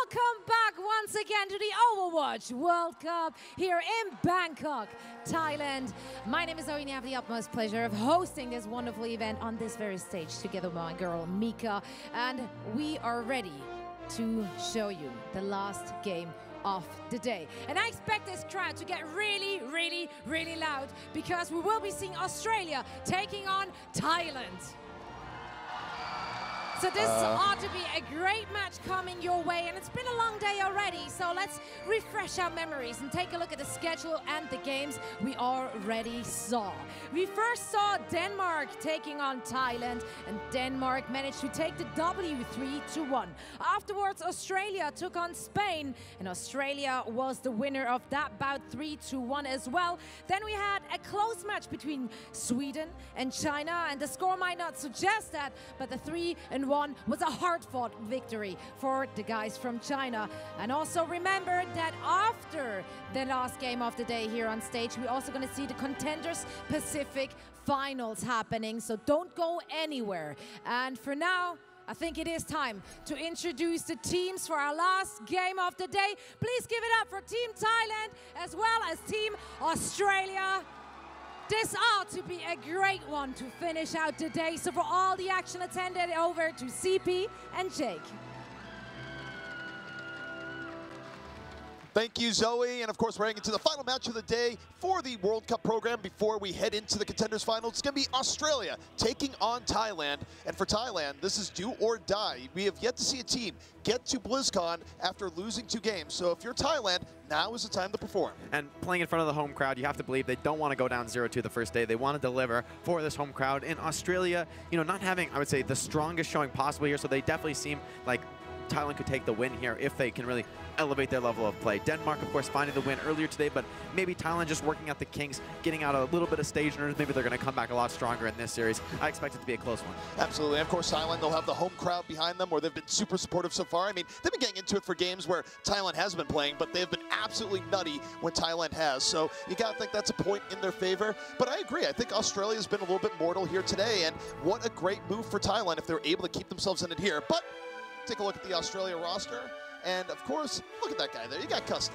welcome back once again to the Overwatch World Cup here in Bangkok, Thailand. My name is Zoe and I have the utmost pleasure of hosting this wonderful event on this very stage together with my girl Mika. And we are ready to show you the last game of the day. And I expect this crowd to get really, really, really loud because we will be seeing Australia taking on Thailand. So this ought to be a great match coming your way, and it's been a long day already, so let's refresh our memories and take a look at the schedule and the games we already saw. We first saw Denmark taking on Thailand, and Denmark managed to take the W 3-1. Afterwards, Australia took on Spain, and Australia was the winner of that bout 3-1 as well. Then we had a close match between Sweden and China, and the score might not suggest that, but the 3-1 was a hard-fought victory for the guys from China. And also remember that after the last game of the day here on stage, we're also going to see the Contenders Pacific Finals happening, so don't go anywhere. And for now, I think it is time to introduce the teams for our last game of the day. Please give it up for Team Thailand as well as Team Australia. This ought to be a great one to finish out the day. So for all the action attended, over to CP and Jake. Thank you, Zoe. And of course, we're heading into the final match of the day for the World Cup program before we head into the Contenders Final. It's going to be Australia taking on Thailand. And for Thailand, this is do or die. We have yet to see a team get to BlizzCon after losing 2 games. So if you're Thailand, now is the time to perform. And playing in front of the home crowd, you have to believe they don't want to go down 0-2 the first day. They want to deliver for this home crowd. In Australia, you know, not having, I would say, the strongest showing possible here. So they definitely seem like Thailand could take the win here if they can really elevate their level of play. Denmark, of course, finding the win earlier today, but maybe Thailand just working out the kinks, getting out a little bit of stage nerves. Maybe they're going to come back a lot stronger in this series. I expect it to be a close one. Absolutely. And of course, Thailand, they'll have the home crowd behind them, where they've been super supportive so far. I mean, they've been getting into it for games where Thailand has been playing, but they've been absolutely nutty when Thailand has. So you got to think that's a point in their favor. But I agree. I think Australia's been a little bit mortal here today, and what a great move for Thailand if they're able to keep themselves in it here. But take a look at the Australia roster, and of course, look at that guy there. You got Custa.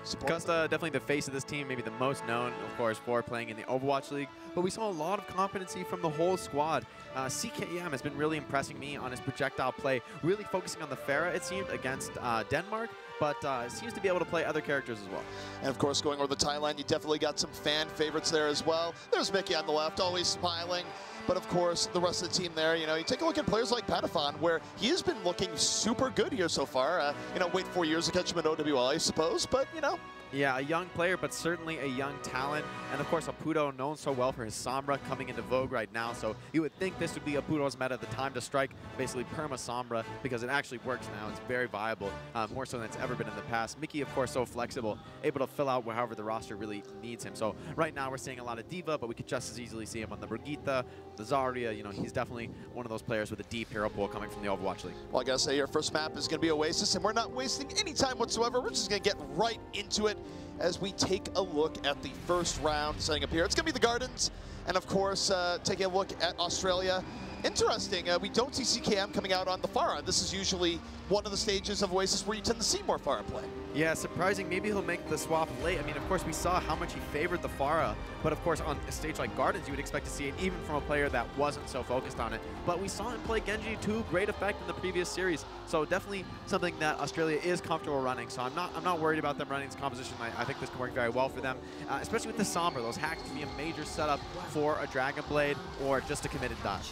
Custa, definitely the face of this team, maybe the most known, of course, for playing in the Overwatch League. But we saw a lot of competency from the whole squad. CKM has been really impressing me on his projectile play, really focusing on the Pharah, it seemed, against Denmark, but seems to be able to play other characters as well. And of course, going over to Thailand, you definitely got some fan favorites there as well. There's Mickey on the left, always smiling. But of course, the rest of the team there, you know, you take a look at players like Patafon, where he has been looking super good here so far. You know, wait 4 years to catch him in OWL, I suppose, but, you know. Yeah, a young player, but certainly a young talent. And of course, Apudo known so well for his Sombra coming into vogue right now. So you would think this would be Apudo's meta, the time to strike, basically perma Sombra, because it actually works now. It's very viable, more so than it's ever been in the past. Mickey, of course, so flexible, able to fill out however the roster really needs him. So right now we're seeing a lot of Diva, but we could just as easily see him on the Brigitte, the Zarya. You know, he's definitely one of those players with a deep hero pool coming from the Overwatch League. Well, I gotta say, your first map is gonna be Oasis, and we're not wasting any time whatsoever. We're just gonna get right into it as we take a look at the first round setting up here. It's gonna be the Gardens, and of course, taking a look at Australia. Interesting, we don't see CKM coming out on the Pharah. This is usually one of the stages of Oasis where you tend to see more Pharah play. Yeah, surprising. Maybe he'll make the swap late. I mean, of course, we saw how much he favored the Pharah, but of course, on a stage like Gardens, you would expect to see it even from a player that wasn't so focused on it. But we saw him play Genji to great effect in the previous series, so definitely something that Australia is comfortable running. So I'm not worried about them running this composition. I think this can work very well for them, especially with the Sombra. Those hacks can be a major setup for a Dragon Blade or just a committed dodge.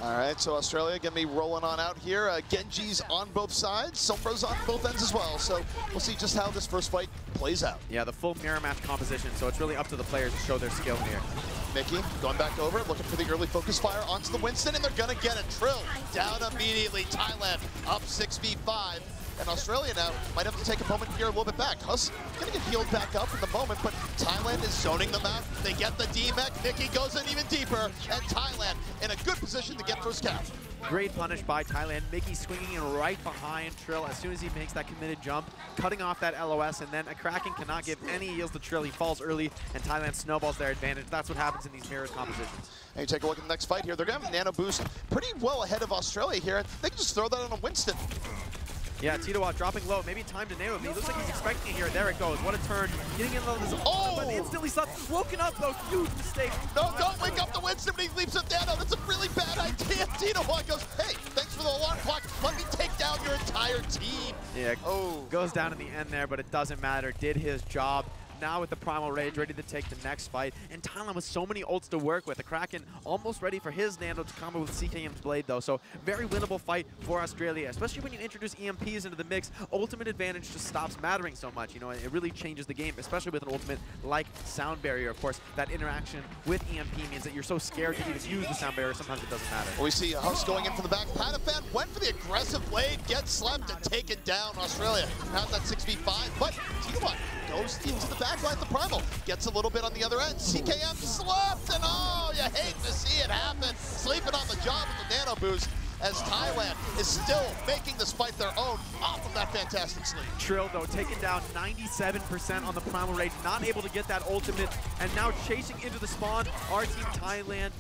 All right, so Australia gonna be rolling on out here. Genji's on both sides, Sombra's on both ends as well. So we'll see just how this first fight plays out. Yeah, the full mirror match composition, so it's really up to the players to show their skill here. Mickey going back over, looking for the early focus fire onto the Winston, and they're gonna get a Trill down immediately. Thailand up 6v5. And Australia now might have to take a moment here a little bit back. Huss gonna get healed back up in the moment, but Thailand is zoning them out. They get the D-Mech, Mickey goes in even deeper, and Thailand in a good position to get first cap. Great punish by Thailand. Mickey swinging in right behind Trill as soon as he makes that committed jump, cutting off that LOS, and then a Kraken cannot give any heals to Trill. He falls early, and Thailand snowballs their advantage. That's what happens in these mirror compositions. And you take a look at the next fight here. They're going to have a nano boost pretty well ahead of Australia here. They can just throw that on a Winston. Yeah, Tito dropping low. Maybe time to nail it. He looks like he's expecting it here. There it goes. What a turn. Getting in low. But instantly woken up, though. Huge mistake. No, don't wake up the Winston when he leaps up Nano. That's a really bad idea. Tito goes, hey, thanks for the alarm clock. Let me take down your entire team. Yeah, goes down in the end there, but it doesn't matter. Did his job. Now with the Primal Rage, ready to take the next fight. And Thailand with so many ults to work with. The Kraken almost ready for his Nano to combo with CKM's Blade, though. So very winnable fight for Australia, especially when you introduce EMPs into the mix. Ultimate advantage just stops mattering so much. You know, it really changes the game, especially with an ultimate like Sound Barrier. Of course, that interaction with EMP means that you're so scared to even use the Sound Barrier, sometimes it doesn't matter. We see Huss going in from the back. Patafan went for the aggressive Blade, gets slapped and taken down. Australia has that 6v5, but Tito goes into the backline. The Primal gets a little bit on the other end. CKM slapped, and oh, you hate to see it happen. Sleeping on the job with the Nano boost as Thailand is still making this fight their own off of that fantastic sleep. Trill, though, taking down 97% on the Primal Rage, not able to get that ultimate, and now chasing into the spawn. Our team Thailand.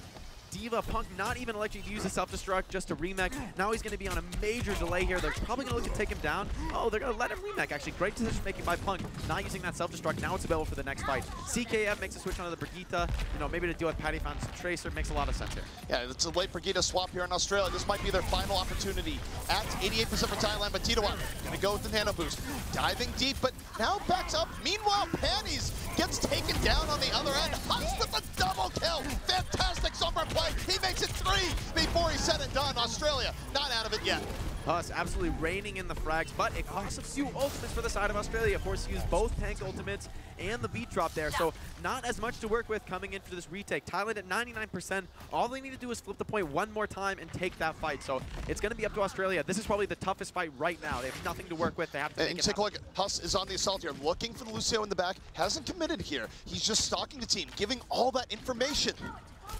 D.Va, Punk not even electing to use the self-destruct just to remech. Now he's going to be on a major delay here. They're probably going to look to take him down. Oh, they're going to let him remech, actually. Great decision making by Punk. Not using that self-destruct. Now it's available for the next fight. CKM makes a switch onto the Brigitte. You know, maybe to deal with Pattyfan's Tracer makes a lot of sense here. Yeah, it's a late Brigitte swap here in Australia. This might be their final opportunity. At 88% for Thailand, but Tito going to go with the Nano boost. Diving deep, but now backs up. Meanwhile, Panties gets taken down on the other end. Huss with the double kill. Fantastic Sombra play. He makes it 3 before he's said and done. Australia not out of it yet. Huss absolutely raining in the frags, but it costs a few ultimates for the side of Australia. Forced to use both tank ultimates and the beat drop there, so not as much to work with coming into this retake. Thailand at 99%. All they need to do is flip the point one more time and take that fight. So it's going to be up to Australia. This is probably the toughest fight right now. They have nothing to work with. They have to and take a look. Huss is on the assault here, looking for the Lucio in the back. Hasn't committed here. He's just stalking the team, giving all that information.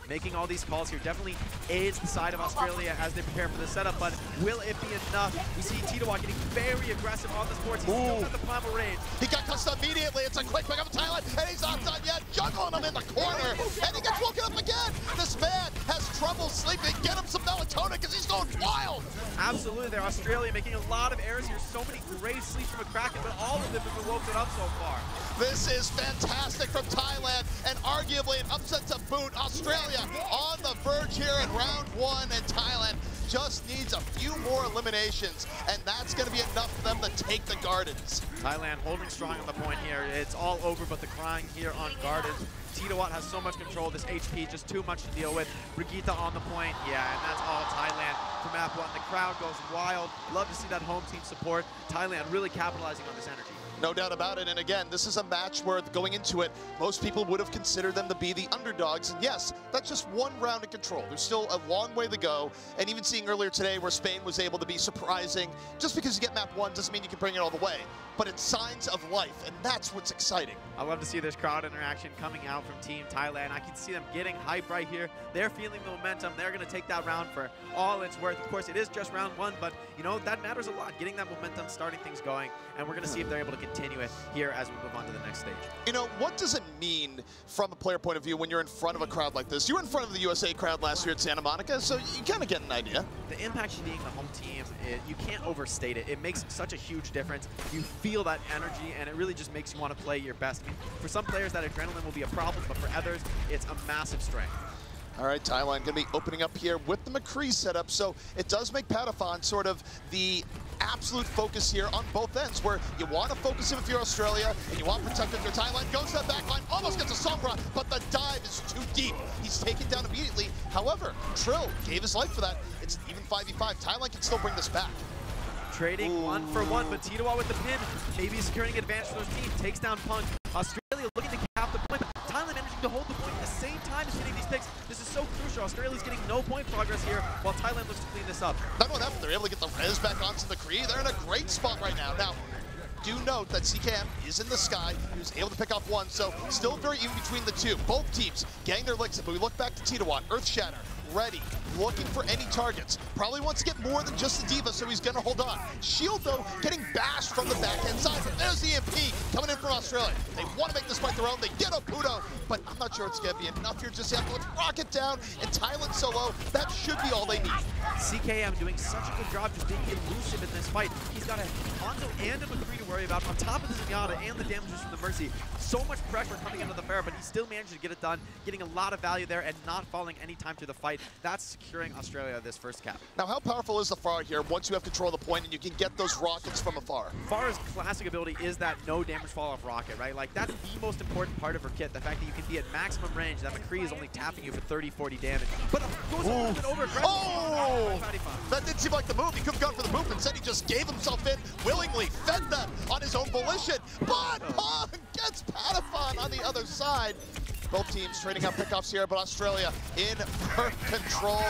Making all these calls here definitely aids the side of Australia as they prepare for the setup, but will it be enough? We see Tito getting very aggressive on the sports. He's still got the Primal Rage. He got cussed immediately. It's a quick pick up of Thailand, and he's not done yet. Juggling him in the corner, and he gets woken up again. This man has trouble sleeping. Get him some melatonin because he's going wild. Absolutely. They're Australia making a lot of errors here. So many great sleeps from a Kraken, but all of them have been woken up so far. This is fantastic from Thailand, and arguably an upset to boot. Australia on the verge here in round 1, and Thailand just needs a few more eliminations, and that's going to be enough for them to take the Gardens. Thailand holding strong on the point here. It's all over but the crying here on Gardens. Tito has so much control. This HP just too much to deal with. Brigitte on the point. Yeah, and that's all Thailand for map 1. The crowd goes wild. Love to see that home team support. Thailand really capitalizing on this energy. No doubt about it, and again, this is a match where going into it, most people would have considered them to be the underdogs, and yes, that's just one round in control. There's still a long way to go, and even seeing earlier today where Spain was able to be surprising, just because you get map 1 doesn't mean you can bring it all the way, but it's signs of life, and that's what's exciting. I love to see this crowd interaction coming out from Team Thailand. I can see them getting hype right here. They're feeling the momentum. They're going to take that round for all it's worth. Of course, it is just round 1, but, you know, that matters a lot, getting that momentum, starting things going, and we're going to see if they're able to continue it here as we move on to the next stage. You know, what does it mean from a player point of view when you're in front of a crowd like this? You were in front of the USA crowd last year at Santa Monica, so you kind of get an idea. The impact of being the home team, you can't overstate it. It makes such a huge difference. You feel that energy, and it really just makes you want to play your best. I mean, for some players, that adrenaline will be a problem, but for others, it's a massive strength. All right, Thailand going to be opening up here with the McCree setup, so it does make Patafan sort of the absolute focus here on both ends, where you want to focus him if you're Australia, and you want to protect him if you're Thailand. Goes to that back line, almost gets a Sombra, but the dive is too deep. He's taken down immediately. However, Trill gave his life for that. It's an even 5v5. Thailand can still bring this back. Trading 1 for 1, but Tito with the pin, maybe securing an advantage for their team, takes down Punk. Australia looking to cap the point, but Thailand managing to hold the point at the same time as hitting these picks. This is so crucial. Australia's getting no point progress here, while Thailand looks to clean this up. Not only that, they're able to get the res back onto the Cree. They're in a great spot right now. Now, do note that CKM is in the sky. He was able to pick off 1, so still very even between the two. Both teams getting their licks in, but we look back to Tito, Earth Shatter, ready, looking for any targets. Probably wants to get more than just the D.Va, so he's going to hold on. Shield, though, getting bashed from the backhand side. But there's There's the EMP coming in from Australia. They want to make this fight their own. They get Opudo, but I'm not sure it's going to be enough here just yet. Let's rocket down, and Thailand solo, that should be all they need. CKM doing such a good job just being elusive in this fight. He's got a Hanzo and a McCree to worry about on top of the Zenyatta and the damages from the Mercy. So much pressure coming into the fair, but he still managed to get it done, getting a lot of value there and not falling any time to the fight. That's securing Australia this first cap. Now, how powerful is the Pharah here once you have control of the point and you can get those rockets from afar? Pharah's classic ability is that no damage fall off rocket, right? Like, that's the most important part of her kit, the fact that you can be at maximum range, that McCree is only tapping you for 30, 40 damage. But goes over Oh! That didn't seem like the move. He could have gone for the move. Instead, he just gave himself in willingly, fed them on his own volition. But Pong gets Patapon on the other side. Both teams trading out pickoffs here, but Australia in control.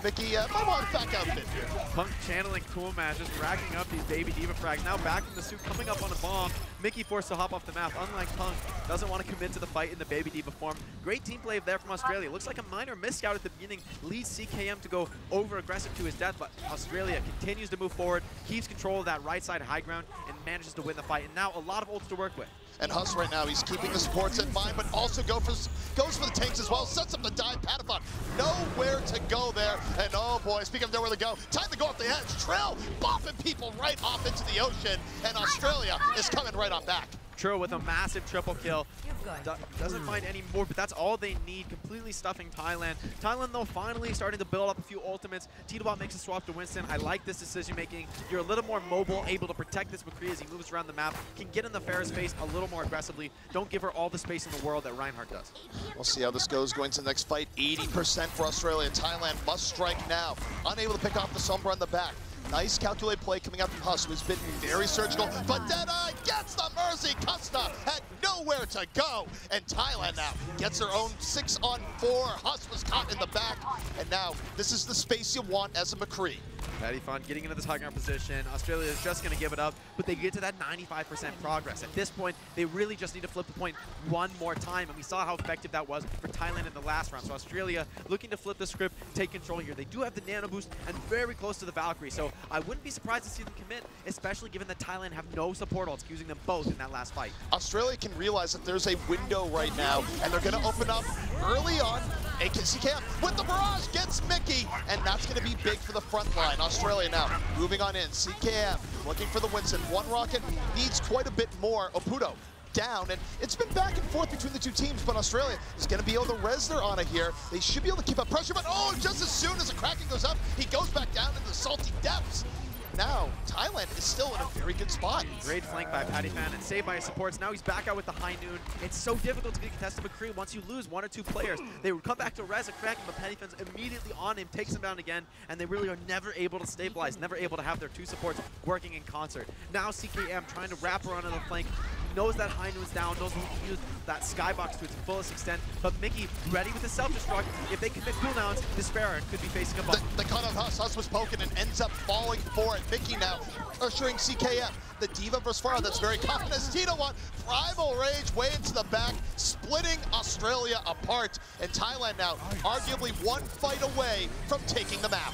Mickey, might want to back out a bit here. Punk channeling cool match, just racking up these baby diva frags. Now back in the suit, coming up on a bomb. Mickey forced to hop off the map. Unlike Punk, doesn't want to commit to the fight in the baby diva form. Great team play there from Australia. Looks like a minor miscout at the beginning leads CKM to go over aggressive to his death, but Australia continues to move forward, keeps control of that right side high ground, and manages to win the fight. And now a lot of ults to work with. And Huss right now, he's keeping the supports in mind, but also goes for the tanks as well. Sets up the dive. Patapon nowhere to go there. And oh boy, speaking of nowhere to go, time to go off the edge. Trill bopping people right off into the ocean. And Australia is coming right on back. Trill with a massive triple kill. Doesn't find any more, but that's all they need. Completely stuffing Thailand. Thailand, though, finally starting to build up a few ultimates. Titobot makes a swap to Winston. I like this decision making. You're a little more mobile, able to protect this McCree as he moves around the map. Can get in the Pharah's face a little more aggressively. Don't give her all the space in the world that Reinhardt does. We'll see how this goes going to the next fight. 80% for Australia. Thailand must strike now. Unable to pick off the Sombra in the back. Nice calculated play coming out from Huss, who's been very surgical, but Deadeye gets the Mercy. Custa had nowhere to go, and Thailand now gets their own 6-on-4. Huss was caught in the back, and now this is the space you want as a McCree. Patapon getting into this high ground position. Australia is just going to give it up, but they get to that 95% progress. At this point, they really just need to flip the point one more time, and we saw how effective that was for Thailand in the last round. So Australia looking to flip the script, take control here. They do have the nano boost and very close to the Valkyrie, so I wouldn't be surprised to see them commit, especially given that Thailand have no support ults, using them both in that last fight. Australia can realize that there's a window right now, and they're going to open up early on. CKM with the barrage gets Mickey, and that's going to be big for the front line. Australia now moving on in. CKM looking for the Winston. One rocket needs quite a bit more. Opudo down, and it's been back and forth between the two teams, but Australia is going to be able to res their Ana here. They should be able to keep up pressure, but oh, just as soon as the Kraken goes up, he goes back down into the salty depths. Now, Thailand is still in a very good spot. Great flank by Patapon and saved by his supports. Now he's back out with the high noon. It's so difficult to get contested McCree once you lose one or two players. They would come back to res a Kraken, but Patapon's immediately on him, takes him down again, and they really are never able to stabilize, never able to have their two supports working in concert. Now CKM trying to wrap around on the flank, knows that high noon's down, knows he can use that skybox to its fullest extent, but Mickey ready with the self-destruct. If they commit cooldowns, Despair could be facing a bump. The cut on Huss. Huss was poking and ends up falling for it. Mickey now ushering CKM. The Diva versus Pharah, that's very confident as Titobot. Primal Rage way into the back, splitting Australia apart. And Thailand now arguably one fight away from taking the map.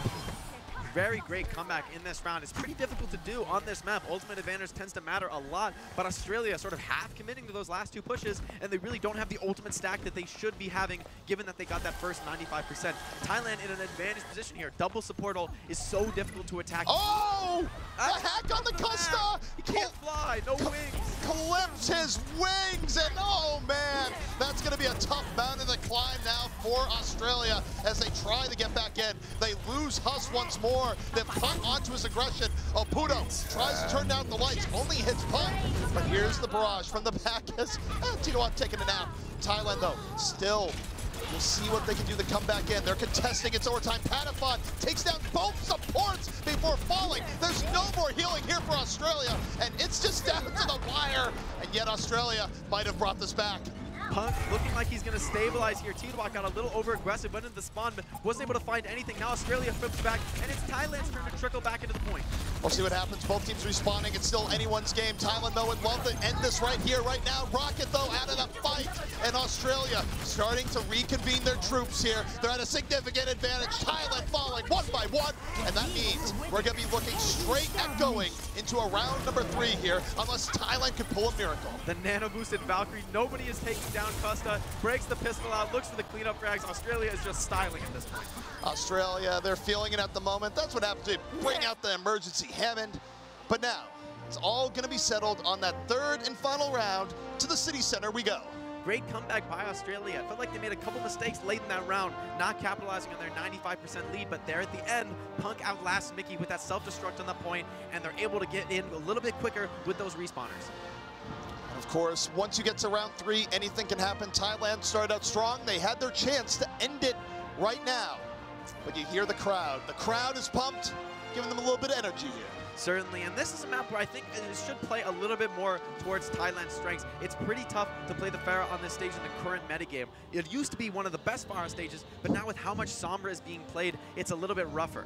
Very great comeback in this round. It's pretty difficult to do on this map. Ultimate advantage tends to matter a lot, but Australia sort of half committing to those last two pushes, and they really don't have the ultimate stack that they should be having, given that they got that first 95%. Thailand in an advantage position here. Double support ult is so difficult to attack. Oh! The hack on the Custa! He can't fly, no wings. Clips his wings, and oh man, that's going to be a tough mountain to climb now for Australia as they try to get back in. They lose Huss once more. They've caught onto his aggression. Opudo tries to turn down the lights, only hits Punk. But here's the barrage from the back as Titobot taking a nap. Thailand, though, still, we'll see what they can do to come back in. They're contesting. It's overtime. Patapon takes down both supports before falling. There's no more healing here for Australia, and it's just down to the wire. And yet Australia might have brought this back. Punk looking like he's going to stabilize here. Tidwak got a little over-aggressive, went into the spawn, but wasn't able to find anything. Now Australia flips back, and it's Thailand's turn to trickle back into the point. We'll see what happens. Both teams responding. It's still anyone's game. Thailand, though, would love to end this right here, right now. Rocket, though, out of the fight. And Australia starting to reconvene their troops here. They're at a significant advantage. Thailand falling one by one. And that means we're going to be looking straight at going into a round number 3 here, unless Thailand can pull a miracle. The nano-boosted Valkyrie, nobody is taking down Costa, breaks the pistol out, looks for the cleanup frags. Australia is just styling at this point. Australia, they're feeling it at the moment. That's what happens to bring out the emergency Hammond. But now, it's all going to be settled on that 3rd and final round. To the city center we go. Great comeback by Australia. I felt like they made a couple mistakes late in that round, not capitalizing on their 95% lead, but there at the end, Punk outlasts Mickey with that self-destruct on the point, and they're able to get in a little bit quicker with those respawners. And of course, once you get to round 3, anything can happen. Thailand started out strong. They had their chance to end it right now. But you hear the crowd. The crowd is pumped, giving them a little bit of energy here. Certainly, and this is a map where I think it should play a little bit more towards Thailand's strengths. It's pretty tough to play the Pharah on this stage in the current metagame. It used to be one of the best Pharah stages, but now with how much Sombra is being played, it's a little bit rougher.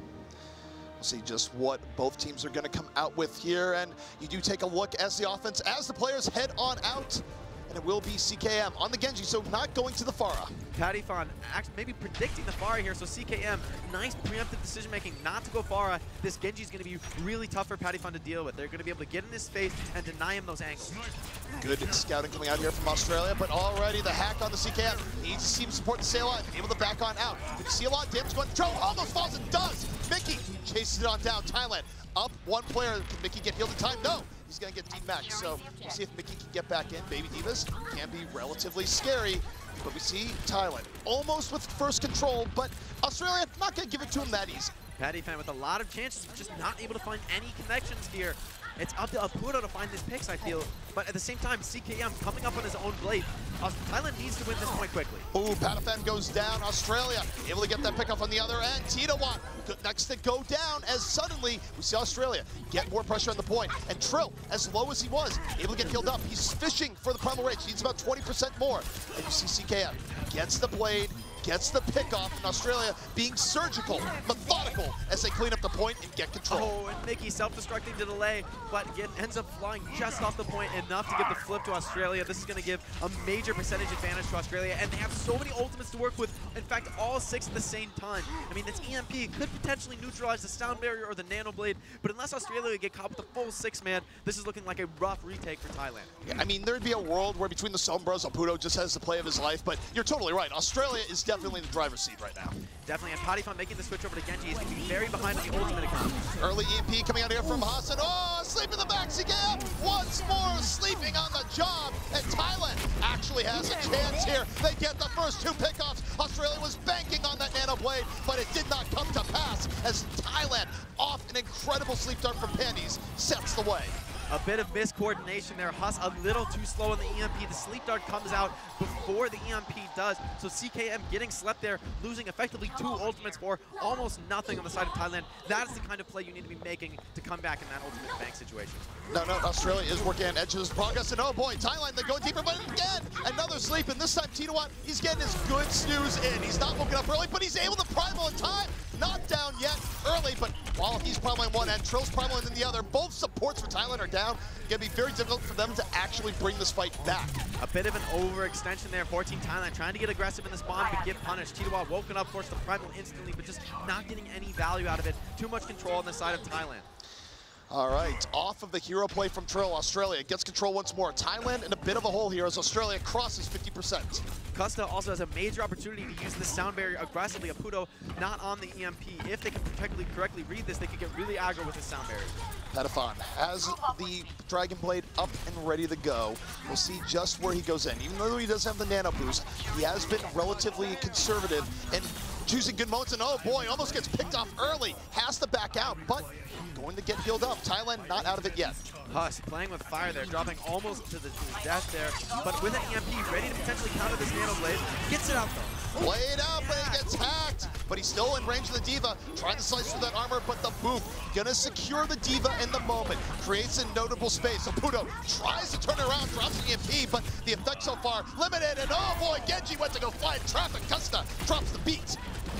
We'll see just what both teams are going to come out with here, and you do take a look as the offense, as the players head on out, and it will be CKM on the Genji, so not going to the Pharah. Pattyfon maybe predicting the Pharah here, so CKM, nice preemptive decision-making not to go Pharah. This Genji is going to be really tough for Pattyfon to deal with. They're going to be able to get in his face and deny him those angles. Good scouting coming out here from Australia, but already the hack on the CKM needs to see him support the sail on, able to back on out. We can see a lot of damage going. Joe almost falls and does. Mickey chases it on down. Thailand up one player. Can Mickey get healed in time? No. He's going to get D-Max, so we'll see if Mickey can get back in. Baby Divas can be relatively scary, but we see Thailand almost with first control, but Australia not going to give it to him that easy. Pattyfon with a lot of chances, just not able to find any connections here. It's up to Apuro to find his picks, I feel. But at the same time, CKM coming up on his own blade. Thailand needs to win this point quickly. Ooh, Pataphan goes down. Australia able to get that pick off on the other end. Tidawat next to go down as suddenly we see Australia get more pressure on the point. And Trill, as low as he was, able to get healed up. He's fishing for the primal rage. He needs about 20% more. And you see CKM gets the blade, gets the pick off, in Australia being surgical, methodical as they clean up the point and get control. Oh, and Mickey self-destructing to delay, but ends up flying just off the point, enough to give the flip to Australia. This is going to give a major percentage advantage to Australia, and they have so many ultimates to work with. In fact, all 6 at the same time. I mean, this EMP could potentially neutralize the sound barrier or the nano blade, but unless Australia get caught with the full 6-man, this is looking like a rough retake for Thailand. Yeah, I mean, there'd be a world where between the Sombras, Aputo just has the play of his life, but you're totally right. Australia is definitely the driver's seat right now. Definitely, and Pattyfon making the switch over to Genji is going to be very behind on the ultimate account. Early EMP coming out here from Hassan. Oh, sleep in the back, CKM once more sleeping on the job, and Thailand actually has a chance here. They get the first 2 pickoffs. Australia was banking on that nano blade, but it did not come to pass as Thailand, off an incredible sleep dart from Panties, sets the way. A bit of miscoordination there. Huss a little too slow in the EMP. The sleep dart comes out before the EMP does. So CKM getting slept there, losing effectively 2 ultimates for almost nothing on the side of Thailand. That is the kind of play you need to be making to come back in that ultimate bank situation. No, Australia is working on edge of his progress, and oh boy, Thailand, they go deeper, but again, another sleep, and this time Tidawat, he's getting his good snooze in. He's not woken up early, but he's able to primal in time. Not down yet early, but while he's primal in one end, Trill's primal in the other, both supports for Thailand are down. Gonna be very difficult for them to actually bring this fight back. A bit of an overextension there for Team Thailand, trying to get aggressive in the spawn, but get punished. Tidawat woken up, forced the primal instantly, but just not getting any value out of it. Too much control on the side of Thailand. All right, off of the hero play from Trill, Australia gets control once more. Thailand in a bit of a hole here as Australia crosses 50%. Custa also has a major opportunity to use this sound barrier aggressively. Aputo not on the EMP. If they can correctly read this, they could get really aggro with this sound barrier. Pataphan has the Dragon Blade up and ready to go. We'll see just where he goes in. Even though he doesn't have the nano boost, he has been relatively conservative and choosing good moments, and oh boy, almost gets picked off early. Has to back out, but going to get healed up. Thailand not out of it yet. Huss playing with fire there, dropping almost to the death there, but with an EMP ready to potentially counter this nano blade. Gets it out though. Blade out, but he gets hacked. but he's still in range of the D.Va, trying to slice through that armor, but the boop gonna secure the D.Va in the moment, creates a notable space. Apudo tries to turn around, drops an EMP, but the effect so far limited, and oh boy, Genji went to go fly in traffic. Custa drops the beat.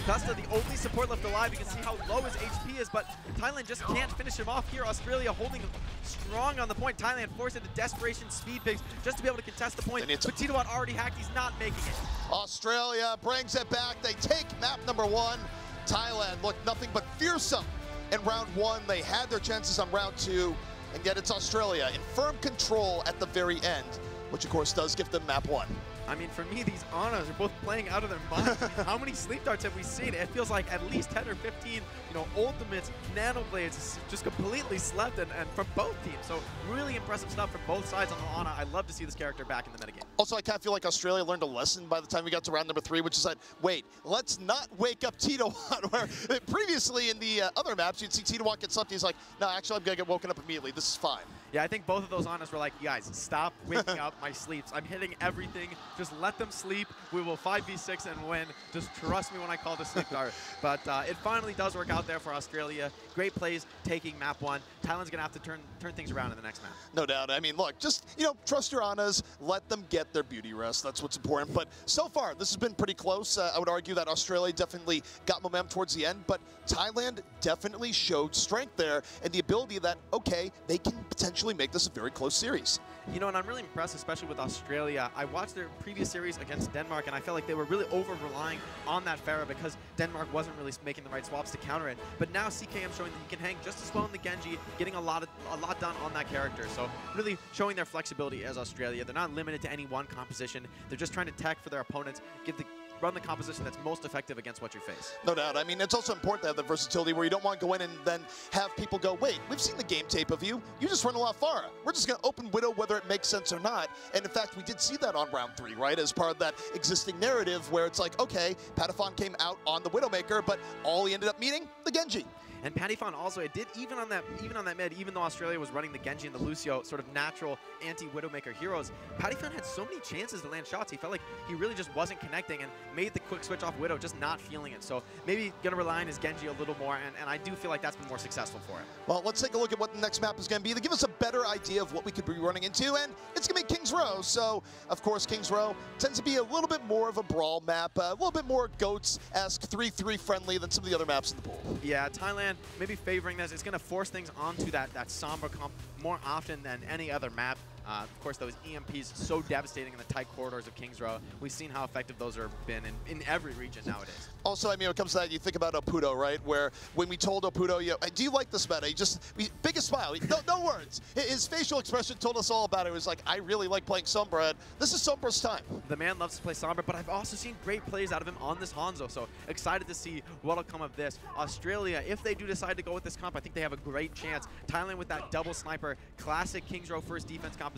Custa, the only support left alive. You can see how low his HP is, but Thailand just can't finish him off here. Australia holding strong on the point. Thailand forced into desperation speed picks just to be able to contest the point. But Titouan already hacked. He's not making it. Australia brings it back. They take map number 1. Thailand looked nothing but fearsome in round 1. They had their chances on round 2, and yet it's Australia in firm control at the very end, which of course does give them map 1. I mean, for me, these Anas are both playing out of their mind. How many sleep darts have we seen? It feels like at least 10 or 15, ultimates, nano blades just completely slept, and from both teams. So really impressive stuff from both sides on the Ana. I love to see this character back in the metagame. Also, I kind of feel like Australia learned a lesson by the time we got to round number 3, which is that, wait, let's not wake up Titouan, where previously in the other maps, you'd see Titouan get slept. He's like, no, actually, I'm going to get woken up immediately. This is fine. Yeah, I think both of those Anas were like, guys, stop waking up my sleeps. I'm hitting everything. Just let them sleep. We will 5v6 and win. Just trust me when I call the sleep dart. But it finally does work out there for Australia. Great plays taking map 1. Thailand's going to have to turn things around in the next map. No doubt. I mean, look, just, trust your Anas. Let them get their beauty rest. That's what's important. But so far, this has been pretty close. I would argue that Australia definitely got momentum towards the end, but Thailand definitely showed strength there and the ability that, okay, they can potentially make this a very close series. And I'm really impressed, especially with Australia. I watched their previous series against Denmark, and I felt like they were really over-relying on that Pharah because Denmark wasn't really making the right swaps to counter it. But now CKM showing that he can hang just as well in the Genji, getting a lot done on that character. So really showing their flexibility as Australia. They're not limited to any one composition. They're just trying to tech for their opponents, run the composition that's most effective against what you face. No doubt. I mean, it's also important to have the versatility where you don't want to go in and then have people go, wait, we've seen the game tape of you. You just run a lot far. We're just going to open Widow whether it makes sense or not. And in fact, we did see that on round 3, right? As part of that existing narrative where it's like, okay, Patafon came out on the Widowmaker, but all he ended up meeting, the Genji. And Patafon also, it did even on that mid, even though Australia was running the Genji and the Lucio, sort of natural anti-Widowmaker heroes, Patafon had so many chances to land shots. He felt like he really just wasn't connecting and made the quick switch off Widow, just not feeling it. So maybe gonna rely on his Genji a little more, and I do feel like that's been more successful for him. Well, let's take a look at what the next map is gonna be to give us a better idea of what we could be running into, and it's gonna be Kings Row. So, of course, Kings Row tends to be a little bit more of a brawl map, a little bit more GOATS-esque 3-3 friendly than some of the other maps in the pool. Yeah, Thailand maybe favoring this. It's going to force things onto that Sombra comp more often than any other map. Of course, those EMPs so devastating in the tight corridors of Kings Row. We've seen how effective those have been in every region nowadays. Also, I mean, when it comes to that, you think about Apudo, right? Where when we told Apudo, do you like this meta? Biggest smile, no words. His facial expression told us all about it. It was like, I really like playing Sombra, and this is Sombra's time. The man loves to play Sombra, but I've also seen great plays out of him on this Hanzo, so excited to see what'll come of this. Australia, if they do decide to go with this comp, I think they have a great chance. Thailand with that double sniper, classic Kings Row first defense composition,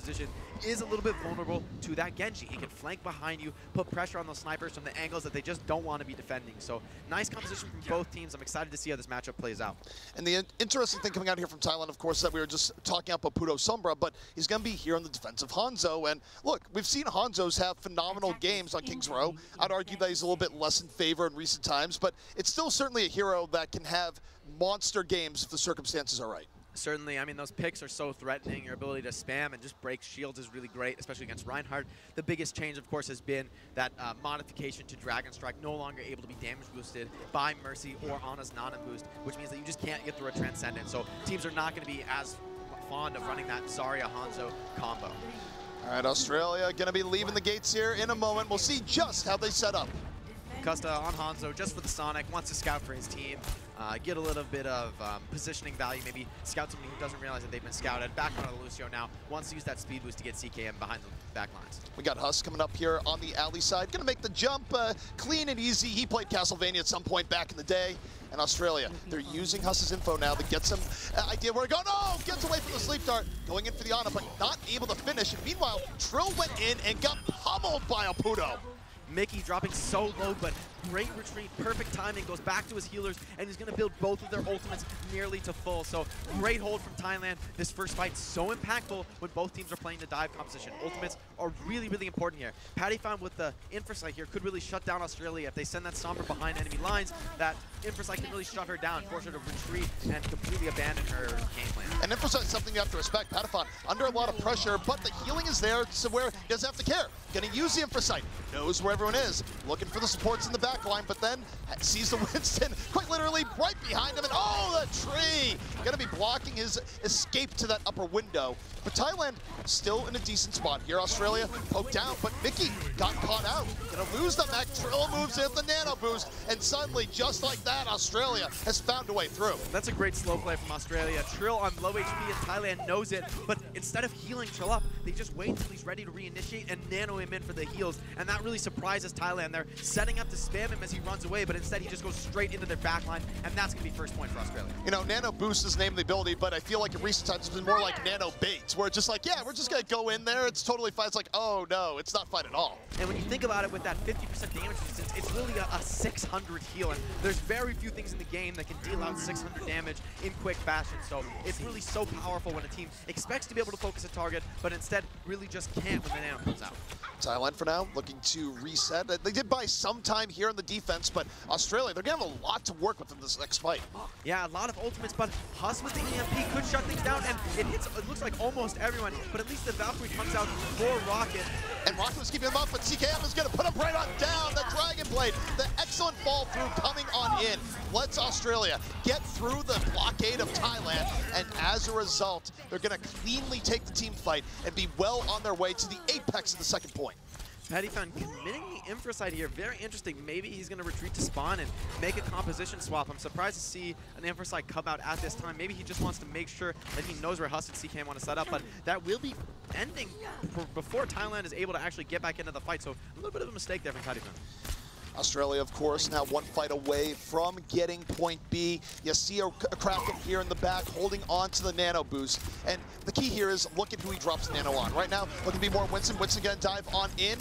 is a little bit vulnerable to that Genji. He can flank behind you, put pressure on those snipers from the angles that they just don't want to be defending. So nice composition from both teams. I'm excited to see how this matchup plays out. And the interesting thing coming out here from Thailand, of course, that we were just talking about Apudo Sombra, but he's going to be here on the defensive Hanzo. And look, we've seen Hanzos have phenomenal games on Kings Row. I'd argue that he's a little bit less in favor in recent times, but it's still certainly a hero that can have monster games if the circumstances are right. Certainly, I mean, those picks are so threatening. Your ability to spam and just break shields is really great, especially against Reinhardt. The biggest change, of course, has been that modification to Dragon Strike, no longer able to be damage boosted by Mercy or Ana's Nana boost, which means that you just can't get through a Transcendent. So teams are not going to be as fond of running that Zarya-Hanzo combo. All right, Australia going to be leaving the gates here in a moment. We'll see just how they set up. Custa on Hanzo just for the Sonic, wants to scout for his team, get a little bit of positioning value, maybe scout somebody who doesn't realize that they've been scouted. Back onto the Lucio now, wants to use that speed boost to get CKM behind the back lines. We got Huss coming up here on the alley side, gonna make the jump clean and easy. He played Castlevania at some point back in the day. And Australia, they're using Huss's info now to get some idea where to go. No, gets away from the sleep dart, going in for the Ana, but not able to finish. And meanwhile, Trill went in and got pummeled by Apudo. Mickey dropping so low, but great retreat, perfect timing, goes back to his healers, and he's going to build both of their ultimates nearly to full. So great hold from Thailand. This first fight so impactful when both teams are playing the dive composition. Ultimates are really, really important here. Pattyfan with the Infrasight here could really shut down Australia. If they send that Sombra behind enemy lines, that Infrasight can really shut her down, force her to retreat, and completely abandon her game plan. And Infrasight is something you have to respect. Pattyfan under a lot of pressure, but the healing is there to where he doesn't have to care. Gonna use the Infrasight, knows where everyone is, looking for the supports in the back line, but then sees the Winston quite literally right behind him, and oh, the tree! Gonna be blocking his escape to that upper window. But Thailand still in a decent spot here. Australia poked down, but Mickey got caught out. Gonna lose the mech. Trill moves in the nano boost, and suddenly, just like that, Australia has found a way through. That's a great slow play from Australia. Trill on low HP, and Thailand knows it, but instead of healing Trill up, they just wait until he's ready to reinitiate and nano him in for the heals, and that really surprises Thailand. They're setting up to spam him as he runs away, but instead he just goes straight into their backline, and that's going to be first point for Australia. You know, nano boost is the name of the ability, but I feel like in recent times it's been more like nano baits, where it's just like, yeah, we're just going to go in there, it's totally fine. It's like, oh no, it's not fine at all. And when you think about it, with that 50% damage resistance, it's really a 600 heal, and there's very few things in the game that can deal out 600 damage in quick fashion, so it's really so powerful when a team expects to be able to focus a target, but instead really just can't when the nano comes out. Thailand for now looking to reset. They did buy some time here on the defense, but Australia, they're going to have a lot to work with in this next fight. Yeah, a lot of ultimates, but Huss with the EMP could shut things down, and it looks like almost everyone, but at least the Valkyrie comes out for Rocket. And Rocket was keeping him up, but CKM is going to put him right on down. The Dragon Blade, the excellent fall through coming on in, lets Australia get through the blockade of Thailand, and as a result, they're going to cleanly take the team fight and be well on their way to the apex of the second point. Pattyfan committing the Infrasight here, very interesting. Maybe he's going to retreat to spawn and make a composition swap. I'm surprised to see an Infrasight come out at this time. Maybe he just wants to make sure that he knows where Huss and CK want to set up, but that will be ending before Thailand is able to actually get back into the fight, so a little bit of a mistake there from Pattyfan. Australia, of course, now one fight away from getting point B. You see a Kraken here in the back holding on to the nano boost. And the key here is look at who he drops nano on. Right now, looking to be more Winston. Winston gonna dive on in.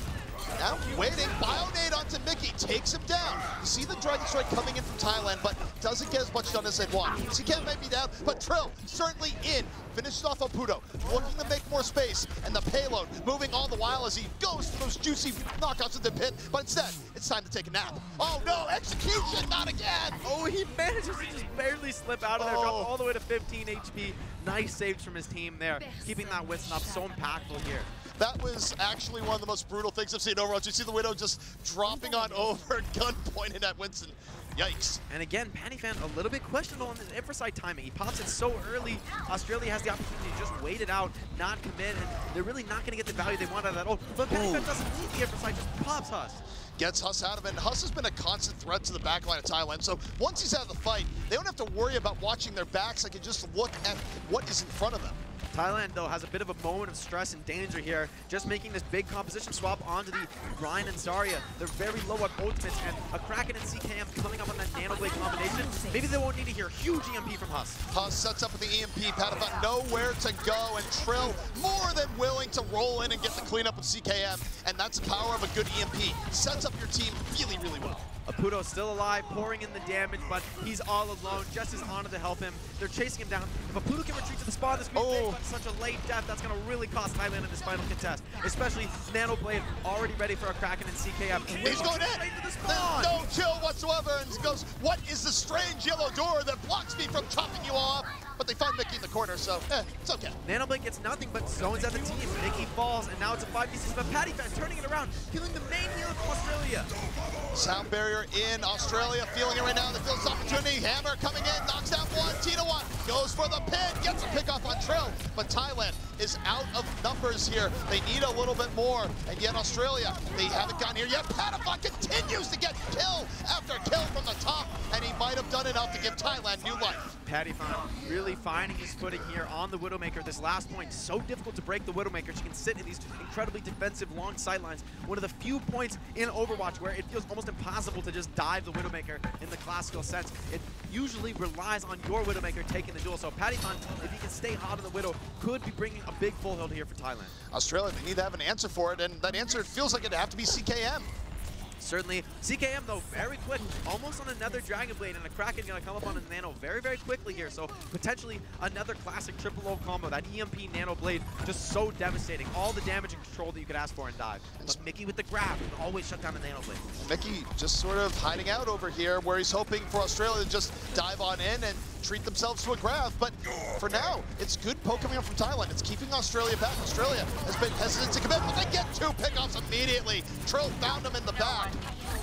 Now waiting, Bionade onto Mickey, takes him down. You see the Dragon Strike coming in from Thailand, but doesn't get as much done as they'd want. CK might be down, but Trill certainly in. Finishes off Oputo, looking to make more space, and the payload moving all the while as he goes for those juicy knockouts in the pit, but instead, it's time to take a nap. Oh no, execution, not again! Oh, he manages to just barely slip out of there, drop all the way to 15 HP. Nice saves from his team there, keeping that Winston up, so impactful here. That was actually one of the most brutal things I've seen in Overwatch. You see the Widow just dropping on over, gun pointed at Winston. Yikes. And again, Pattyfan a little bit questionable on his Infrasight timing. He pops it so early. Australia has the opportunity to just wait it out, not commit, and they're really not going to get the value they want out of that ult. But Pattyfan doesn't need the Infrasight, just pops Huss. Gets Huss out of it, and Huss has been a constant threat to the backline of Thailand, so once he's out of the fight, they don't have to worry about watching their backs. They can just look at what is in front of them. Thailand, though, has a bit of a moment of stress and danger here, just making this big composition swap onto the Ryan and Zarya. They're very low on ultimates, and a Kraken and CKM coming up on that Nano Blade combination. Maybe they won't need to hear huge EMP from Huss. Huss sets up with the EMP, Pattyfan nowhere to go, and Trill more than willing to roll in and get the cleanup with CKM, and that's the power of a good EMP. Sets up your team really, really well. Aputo still alive, pouring in the damage, but he's all alone. Just is Ana to help him. They're chasing him down. If Aputo can retreat to the spawn, this could be big, but such a late death, that's going to really cost Thailand in this final contest. Especially Nano Blade already ready for a Kraken and CKM. He's going in! Right to the spawn. There's no kill whatsoever, and he goes, what is the strange yellow door that blocks me from chopping you off? But they find Mickey in the corner, so it's okay. Nano Blade gets nothing but zones at the team. Mickey falls, and now it's a 5v6, but Pattyfan turning it around, killing the main healer from Australia. Sound barrier in Australia, feeling it right now. They feel this opportunity. Hammer coming in, knocks down one. Tina1 goes for the pin, gets a pick off on Trill. But Thailand is out of numbers here. They need a little bit more. And yet Australia, they haven't gotten here yet. Pattyfan continues to get kill after kill from the top. And he might have done enough to give Thailand new life. Pattyfan really finding his footing here on the Widowmaker. This last point, so difficult to break the Widowmaker. She can sit in these incredibly defensive long sightlines. One of the few points in Overwatch where it feels almost impossible to just dive the Widowmaker in the classical sense. It usually relies on your Widowmaker taking the duel. So Pattyfan, if he can stay hot on the Widow, could be bringing a big full-hill here for Thailand. Australia, they need to have an answer for it, and that answer feels like it'd have to be CKM. Certainly. CKM, though, very quick, almost on another Dragon Blade, and a Kraken going to come up on a Nano very, very quickly here. So potentially another classic triple O combo. That EMP Nano Blade just so devastating. All the damage and control that you could ask for in dive. But Mickey with the grab can always shut down the Nano Blade. Mickey just sort of hiding out over here where he's hoping for Australia to just dive on in and treat themselves to a grab. But for now, it's good poke coming up from Thailand. It's keeping Australia back. Australia has been hesitant to commit, but they get 2 pickoffs immediately. Trill found him in the back.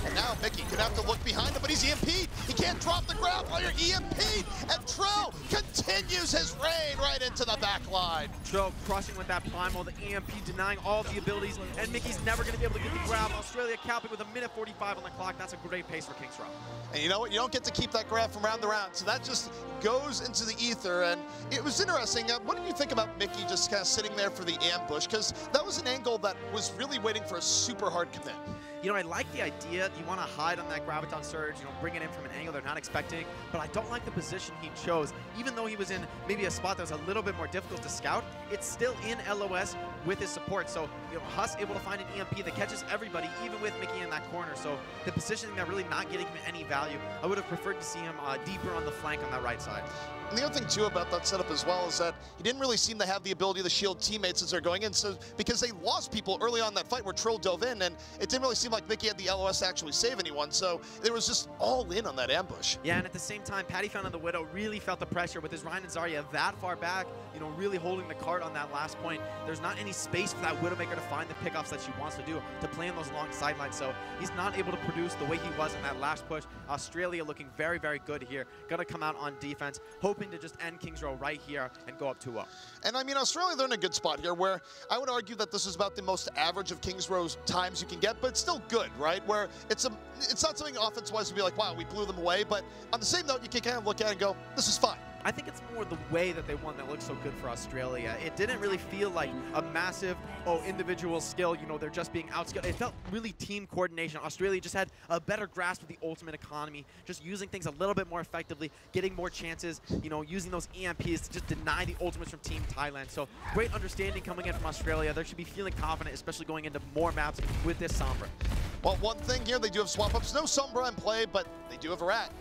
And now Mickey could have to look behind him, but he's EMP'd. He can't drop the grab while you're EMP'd. And Trill continues his raid right into the back line. Trill crushing with that primal, the EMP denying all the abilities, and Mickey's never going to be able to get the grab. Australia capping with 1:45 on the clock. That's a great pace for King's Row. And you know what? You don't get to keep that grab from round to round, so that just goes into the ether. And it was interesting. What did you think about Mickey just kind of sitting there for the ambush? Because that was an angle that was really waiting for a super hard commit. You know, I like the idea. You want to hide on that Graviton Surge, you know, bring it in from an angle they're not expecting, but I don't like the position he chose. Even though he was in maybe a spot that was a little bit more difficult to scout, it's still in LOS with his support. So, you know, Huss able to find an EMP that catches everybody, even with Mickey in that corner. So the positioning that really not getting him any value. I would have preferred to see him deeper on the flank on that right side. And the other thing, too, about that setup as well is that he didn't really seem to have the ability to shield teammates as they're going in, so because they lost people early on that fight where Trill dove in, and it didn't really seem like Mickey had the LOS to actually save anyone, so it was just all in on that ambush. Yeah, and at the same time, Patty found on the Widow really felt the pressure with his Ryan and Zarya that far back, you know, really holding the cart on that last point. There's not any space for that Widowmaker to find the pickoffs that she wants to do, to play on those long sidelines, so he's not able to produce the way he was in that last push. Australia looking very, very good here. Got to come out on defense, hoping to just end King's Row right here and go up 2-0. And I mean, Australia, they're in a good spot here where I would argue that this is about the most average of King's Row's times you can get, but it's still good, right? Where it's not something offense-wise to be like, wow, we blew them away, but on the same note, you can kind of look at it and go, this is fine. I think it's more the way that they won that looks so good for Australia. It didn't really feel like a massive, individual skill, you know, they're just being outskilled. It felt really team coordination. Australia just had a better grasp of the ultimate economy, just using things a little bit more effectively, getting more chances, you know, using those EMPs to just deny the ultimates from Team Thailand. So great understanding coming in from Australia. They should be feeling confident, especially going into more maps with this Sombra. Well, one thing here, they do have swap-ups. No Sombra in play, but they do have a Rat.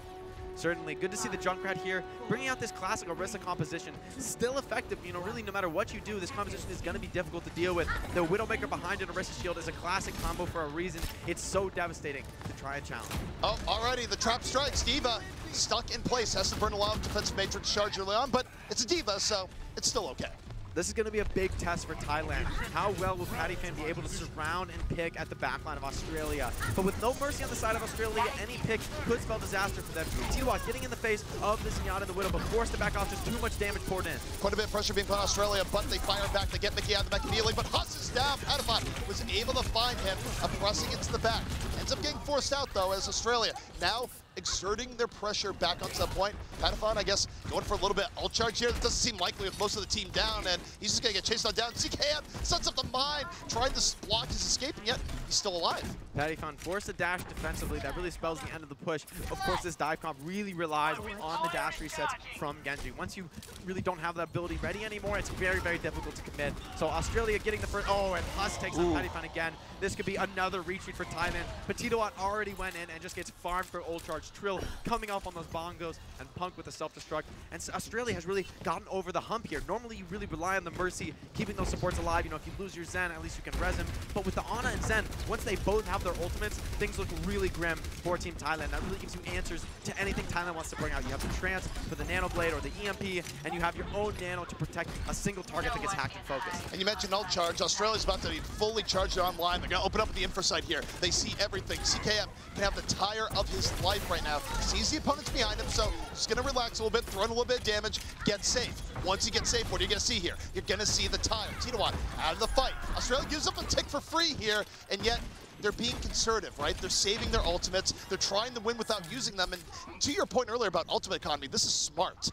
Certainly. Good to see the Junkrat here, bringing out this classic Orisa composition. Still effective, you know, really no matter what you do, this composition is going to be difficult to deal with. The Widowmaker behind an Orisa shield is a classic combo for a reason. It's so devastating to try a challenge. Oh, already the trap strikes. D.Va stuck in place. Has to burn a lot of defensive matrix charge early on, but it's a D.Va, so it's still okay. This is going to be a big test for Thailand. How well will Patty Fan be able to surround and pick at the backline of Australia? But with no mercy on the side of Australia, any pick could spell disaster for them. T-Watt getting in the face of the Zenyatta and the Widow, but forced to back off, just too much damage poured in. Quite a bit of pressure being put on Australia, but they fire back. They get Mickey out of the back immediately, but Huss is down. Patafon was able to find him, pressing into the back. Ends up getting forced out, though, as Australia now exerting their pressure back onto that point. Patafon, I guess, going for a little bit ult charge here. That doesn't seem likely with most of the team down, and he's just going to get chased on down. CKM sets up the mine, trying to block his escape, and yet he's still alive. Patafon forced a dash defensively. That really spells the end of the push. Of course, this dive comp really relies on the dash resets from Genji. Once you really don't have that ability ready anymore, it's very, very difficult to commit. So Australia getting the first, and Huss takes on Patafon again. This could be another retreat for Thailand. But T-Watt already went in and just gets farmed for ult charge. Trill coming up on those bongos, and Punk with the self-destruct. And Australia has really gotten over the hump here. Normally, you really rely on the Mercy, keeping those supports alive. You know, if you lose your Zen, at least you can res him. But with the Ana and Zen, once they both have their ultimates, things look really grim for Team Thailand. That really gives you answers to anything Thailand wants to bring out. You have the Trance for the Nano Blade or the EMP, and you have your own Nano to protect a single target that gets hacked and focused. And you mentioned ult charge. Australia's about to be fully charged online. They're going to open up the infra site here. They see everything. CKM can have the tire of his life right now. Sees the opponents behind him, so just going to relax a little bit, throw in a little bit of damage, get safe. Once you get safe, what are you going to see here? You're going to see the tire. T-Watt out of the fight. Australia gives up a tick for free here, and yet they're being conservative, right? They're saving their ultimates. They're trying to win without using them. And to your point earlier about ultimate economy, this is smart.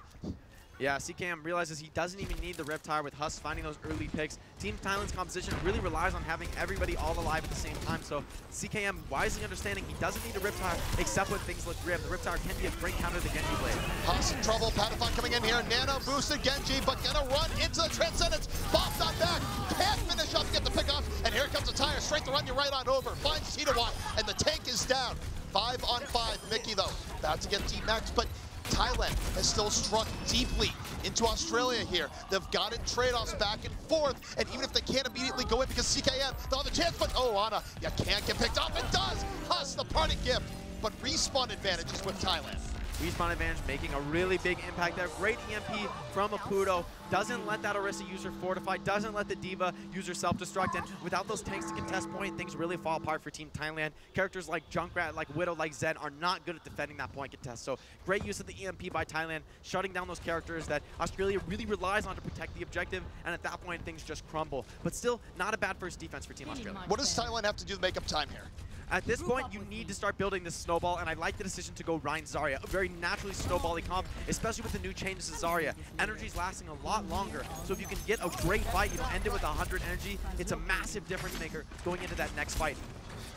Yeah, CKM realizes he doesn't even need the Riptire with Huss finding those early picks. Team Thailand's composition really relies on having everybody all alive at the same time, so CKM wisely understanding he doesn't need a Riptire except when things look grim. The Riptire can be a great counter to the Genji Blade. Huss in trouble, Patafon coming in here, Nano boosted Genji, but gonna run into the Transcendence. Bob's not back, can't finish up, get the pick off, and here comes the tire, straight to run you right on over, finds T-Watt, and the tank is down. 5 on 5. Mickey, though, about to get T-Max, but Thailand has still struck deeply into Australia here. They've gotten trade-offs back and forth, and even if they can't immediately go in because CKM, they'll have a chance, but oh, Ana, you can't get picked up. It does! Huss, the parting gift, but respawn advantage is with Thailand. Respawn advantage making a really big impact there. Great EMP from Apudo. Doesn't let that Orisa user fortify, doesn't let the Diva user self-destruct, and without those tanks to contest point, things really fall apart for Team Thailand. Characters like Junkrat, like Widow, like Zed are not good at defending that point contest. So great use of the EMP by Thailand, shutting down those characters that Australia really relies on to protect the objective, and at that point things just crumble. But still, not a bad first defense for Team Australia. What does Thailand have to do to make up time here? At this point, you need to start building this snowball, and I like the decision to go Rein Zarya. A very naturally snowbally comp, especially with the new changes to Zarya. Energy's lasting a lot longer, so if you can get a great fight, end it with 100 energy, it's a massive difference maker going into that next fight.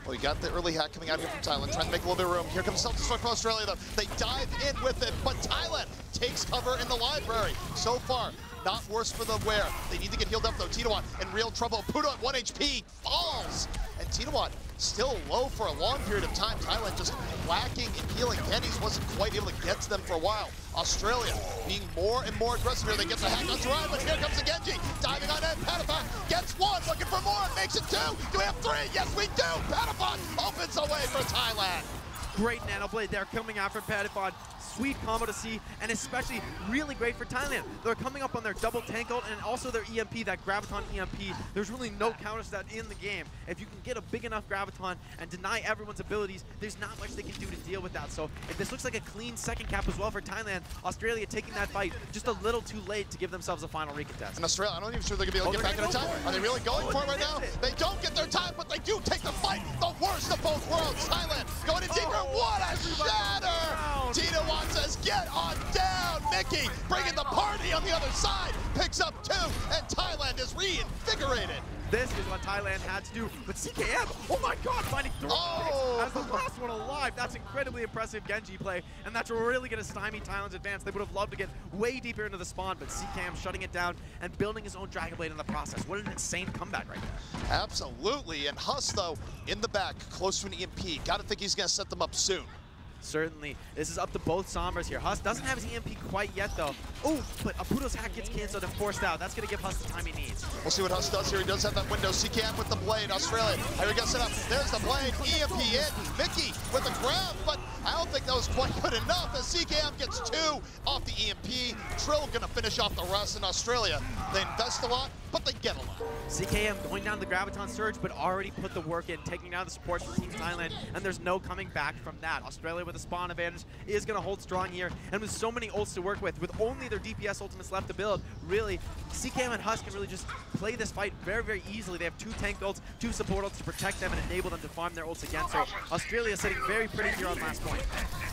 Well, you got the early hack coming out here from Thailand, trying to make a little bit of room. Here comes self-destruct from Australia, though. They dive in with it, but Thailand takes cover in the library. So far, not worse for the wear. They need to get healed up, though. Titawat in real trouble. Pudo at 1 HP falls. And Titawat still low for a long period of time. Thailand just lacking in healing. Pennies wasn't quite able to get to them for a while. Australia being more and more aggressive here. They get the hack on Sarai, but here comes the Genji. Diving on in. Patapon gets 1, looking for more. Makes it 2. Do we have 3? Yes, we do. Patapon opens the way for Thailand. Great nano blade there coming out from Patapon. Sweet combo to see, and especially really great for Thailand. They're coming up on their double tank ult and also their EMP, that Graviton EMP. There's really no counters to that in the game. If you can get a big enough Graviton and deny everyone's abilities, there's not much they can do to deal with that. So if this looks like a clean second cap as well for Thailand, Australia taking that fight just a little too late to give themselves a final recontest. And Australia, I'm not even sure they're going to be able to get back in time. Are they really going for it right now? They don't get their time, but they do take the fight. The worst of both worlds. Thailand going in deeper. What a shatter! Titawat says, get on down. Mickey bringing the party on the other side. Picks up 2, and Thailand is reinvigorated. This is what Thailand had to do, but CKM, oh my god, finding 3 as the last one alive. That's incredibly impressive Genji play, and that's really going to stymie Thailand's advance. They would have loved to get way deeper into the spawn, but CKM shutting it down and building his own Dragon Blade in the process. What an insane comeback right there. Absolutely, and Huss, though, in the back, close to an EMP. Got to think he's going to set them up soon. Certainly. This is up to both Sombras here. Huss doesn't have his EMP quite yet, though. Oh, but Apudo's hack gets canceled and forced out. That's going to give Huss the time he needs. We'll see what Huss does here. He does have that window. CKM with the blade. Australia. Here he gets it up. There's the blade. EMP in. Mickey with the grab, but I don't think that was quite good enough as CKM gets 2 off the EMP. Trill going to finish off the rest in Australia. They invest a lot, but they get a lot. CKM going down the Graviton Surge, but already put the work in, taking down the supports from Team Thailand, and there's no coming back from that. Australia with a spawn advantage is going to hold strong here, and with so many ults to work with only their DPS ultimates left to build, really, CKM and Huss can really just play this fight very, very easily. They have 2 tank ults, 2 support ults to protect them and enable them to farm their ults again, so Australia sitting very pretty here on last point.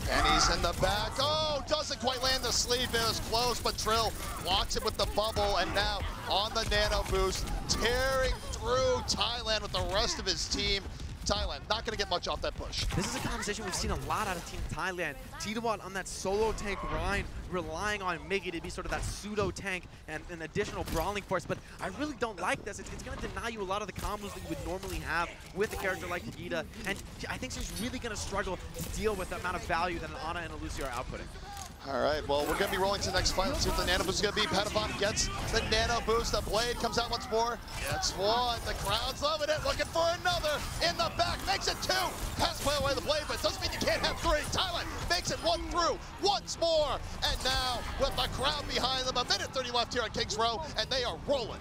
Penny's in the back. Oh, doesn't quite land the sleeve. It was close, but Trill blocks it with the bubble, and now on the nano boost, tearing through Thailand with the rest of his team. Thailand not going to get much off that push. This is a conversation we've seen a lot out of Team Thailand. Titawat on that solo tank Rein, relying on Miggy to be sort of that pseudo tank and an additional brawling force, but I really don't like this. It's going to deny you a lot of the combos that you would normally have with a character like Vegeta, and I think she's really going to struggle to deal with the amount of value that an Ana and a Lucio are outputting. All right, well, we're going to be rolling to the next fight. Let's see what the nano boost is going to be. Patapon gets the nano boost. The blade comes out once more. Gets 1. The crowd's loving it. Looking for another. In the back. Makes it 2. Has to play away the blade, but it doesn't mean you can't have 3. Thailand makes it 1 through. Once more. And now, with the crowd behind them, 1:30 left here on Kings Row, and they are rolling.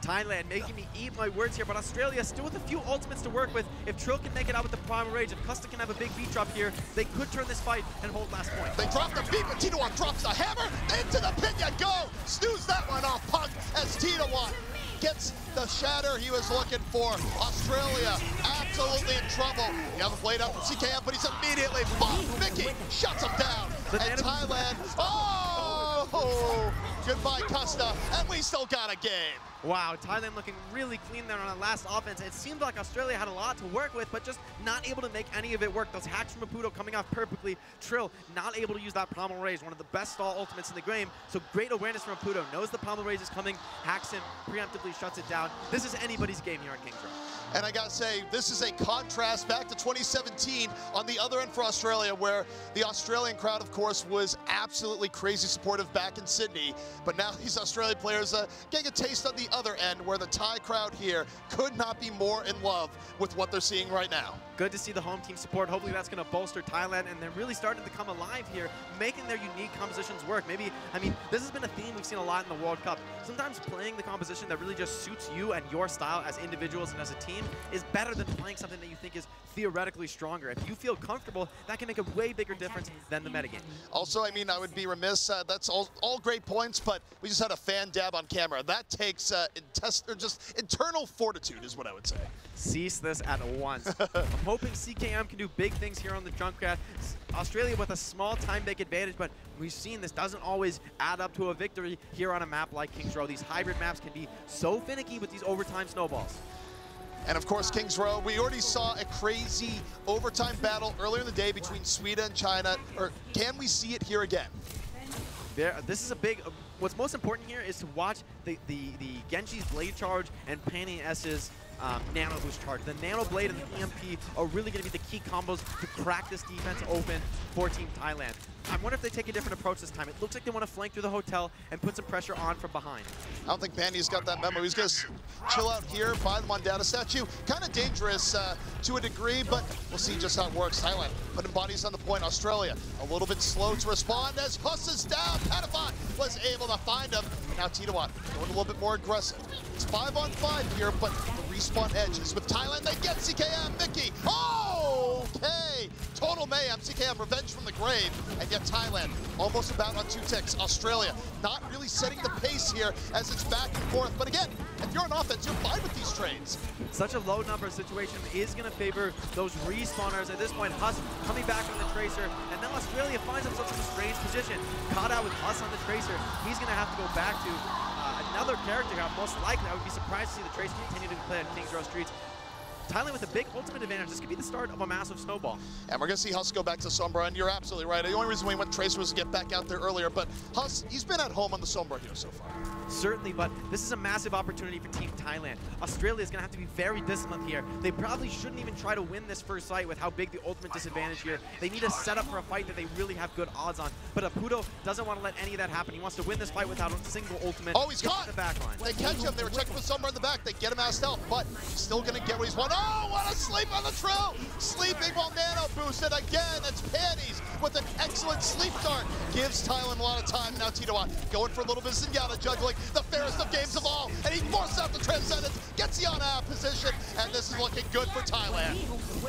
Thailand making me eat my words here, but Australia still with a few ultimates to work with. If Trill can make it out with the Primal Rage, if Custa can have a big beat drop here, they could turn this fight and hold last point. They drop the beat, but Titawat drops the hammer. Into the pin you go. Snooze that one off, Punk, as Titawat gets the shatter he was looking for. Australia absolutely in trouble. You have a blade up from CKM, but he's immediately bumped. Mickey shuts him down. And Thailand, oh, goodbye Custa, and we still got a game. Wow, Thailand looking really clean there on that last offense. It seemed like Australia had a lot to work with, but just not able to make any of it work. Those hacks from Apudo coming off perfectly. Trill not able to use that Primal Rage, one of the best stall ultimates in the game. So great awareness from Apudo. Knows the Primal Rage is coming, hacks him, preemptively shuts it down. This is anybody's game here on Kings Row. And I gotta say, this is a contrast back to 2017 on the other end for Australia, where the Australian crowd, of course, was absolutely crazy supportive back in Sydney. But now these Australian players getting a taste on the other end, where the Thai crowd here could not be more in love with what they're seeing right now. Good to see the home team support. Hopefully that's going to bolster Thailand, and they're really starting to come alive here, making their unique compositions work. Maybe, I mean, this has been a theme we've seen a lot in the World Cup. Sometimes playing the composition that really just suits you and your style as individuals and as a team is better than playing something that you think is theoretically stronger. If you feel comfortable, that can make a way bigger difference than the metagame. Also, I mean, I would be remiss, that's all great points, but we just had a fan dab on camera. That takes just internal fortitude is what I would say. Cease this at once. I'm hoping CKM can do big things here on the Junkrat. Australia with a small time take advantage, but we've seen this doesn't always add up to a victory here on a map like Kings Row. These hybrid maps can be so finicky with these overtime snowballs. And of course, Kings Row, we already saw a crazy overtime battle earlier in the day between Sweden and China. Or can we see it here again? This is a big, what's most important here is to watch the Genji's Blade Charge and Panny S's Nano Boost Charge. The Nano Blade and the EMP are really going to be the key combos to crack this defense open for Team Thailand. I wonder if they take a different approach this time. It looks like they want to flank through the hotel and put some pressure on from behind. I don't think Pandy's got that memo. He's going to chill out here by the Mondata statue. Kind of dangerous to a degree, but we'll see just how it works. Thailand putting bodies on the point. Australia a little bit slow to respond as Huss is down. Patafon was able to find him. Now Titawat going a little bit more aggressive. It's 5-on-5 here, but the respawn edge is with Thailand. They get CKM. Mickey. Oh, okay. Total mayhem. CKM revenge from the grave. And yet Thailand almost about on 2 ticks. Australia not really setting the pace here as it's back and forth. But again, if you're on offense, you're fine with these trades. Such a low number situation is going to favor those respawners. At this point, Huss coming back on the Tracer, and now Australia finds themselves in a strange position. Caught out with Huss on the Tracer. He's going to have to go back to another character. Most likely, I would be surprised to see the Tracer continue to play on Kings Row streets. Thailand with a big ultimate advantage. This could be the start of a massive snowball. And we're going to see Huss go back to Sombra, and you're absolutely right. The only reason we went Tracer was to get back out there earlier, but Huss, he's been at home on the Sombra here so far. Certainly, but this is a massive opportunity for Team Thailand. Australia is going to have to be very disciplined here. They probably shouldn't even try to win this first fight with how big the ultimate disadvantage here. They need to set up for a fight that they really have good odds on. But Apudo doesn't want to let any of that happen. He wants to win this fight without a single ultimate. Oh, he's caught! The back line. They catch him. They were checking for Sombra in the back. They get him out of stealth, but he's still going to get what he's won. Oh, what a sleep on the trill! Sleeping while Nano boosted again. That's Panties with an excellent sleep dart. Gives Thailand a lot of time. Now Titawat going for a little bit of Zenyatta juggling. The fairest of games of all. And he forces out the Transcendence. Gets Yana out of position. And this is looking good for Thailand.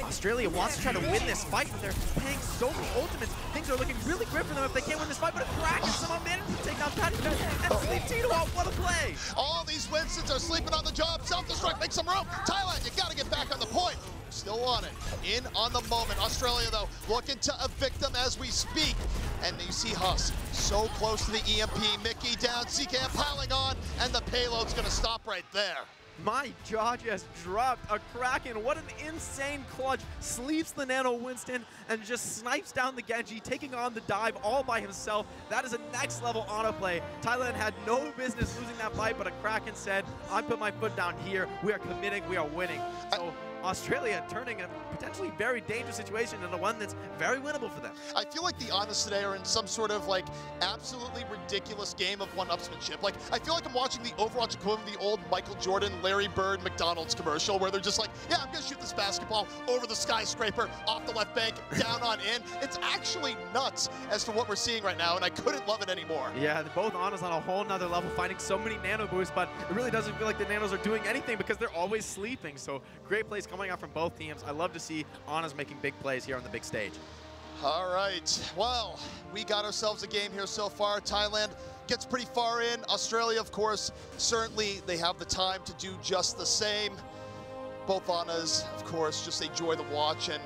Australia wants to try to win this fight, but they're paying so many ultimates. Things are looking really grim for them if they can't win this fight, but a crack and somehow manages to take down Patty and sleep Titawat. What a play! All these Winstons are sleeping on the job. Self-destruct, make some room. Thailand, you got to get back on the point. Still on it, in on the moment. Australia, though, looking to evict them as we speak. And you see Huss so close to the EMP. Mickey down, CKM piling on, and the payload's going to stop right there. My jaw just dropped. A Kraken, what an insane clutch. Sleeps the Nano Winston and just snipes down the Genji, taking on the dive all by himself. That is a next level autoplay. Thailand had no business losing that fight, but a Kraken said, I put my foot down here. We are committing, we are winning. So Australia turning a potentially very dangerous situation into one that's very winnable for them. I feel like the Honest today are in some sort of like absolutely ridiculous game of one-upsmanship. Like, I feel like I'm watching the Overwatch equivalent of the old Michael Jordan, Larry Bird, McDonald's commercial where they're just like, yeah, I'm gonna shoot this basketball over the skyscraper, off the left bank, down on in. It's actually nuts as to what we're seeing right now, and I couldn't love it anymore. Yeah, they're both Honest on a whole nother level, finding so many nano boosts, but it really doesn't feel like the nanos are doing anything because they're always sleeping. So great plays coming out from both teams. I love to see Honest making big plays here on the big stage. All right, well, we got ourselves a game here so far. Thailand gets pretty far in. Australia, of course, certainly they have the time to do just the same. Both Annas, of course, just a joy to watch, and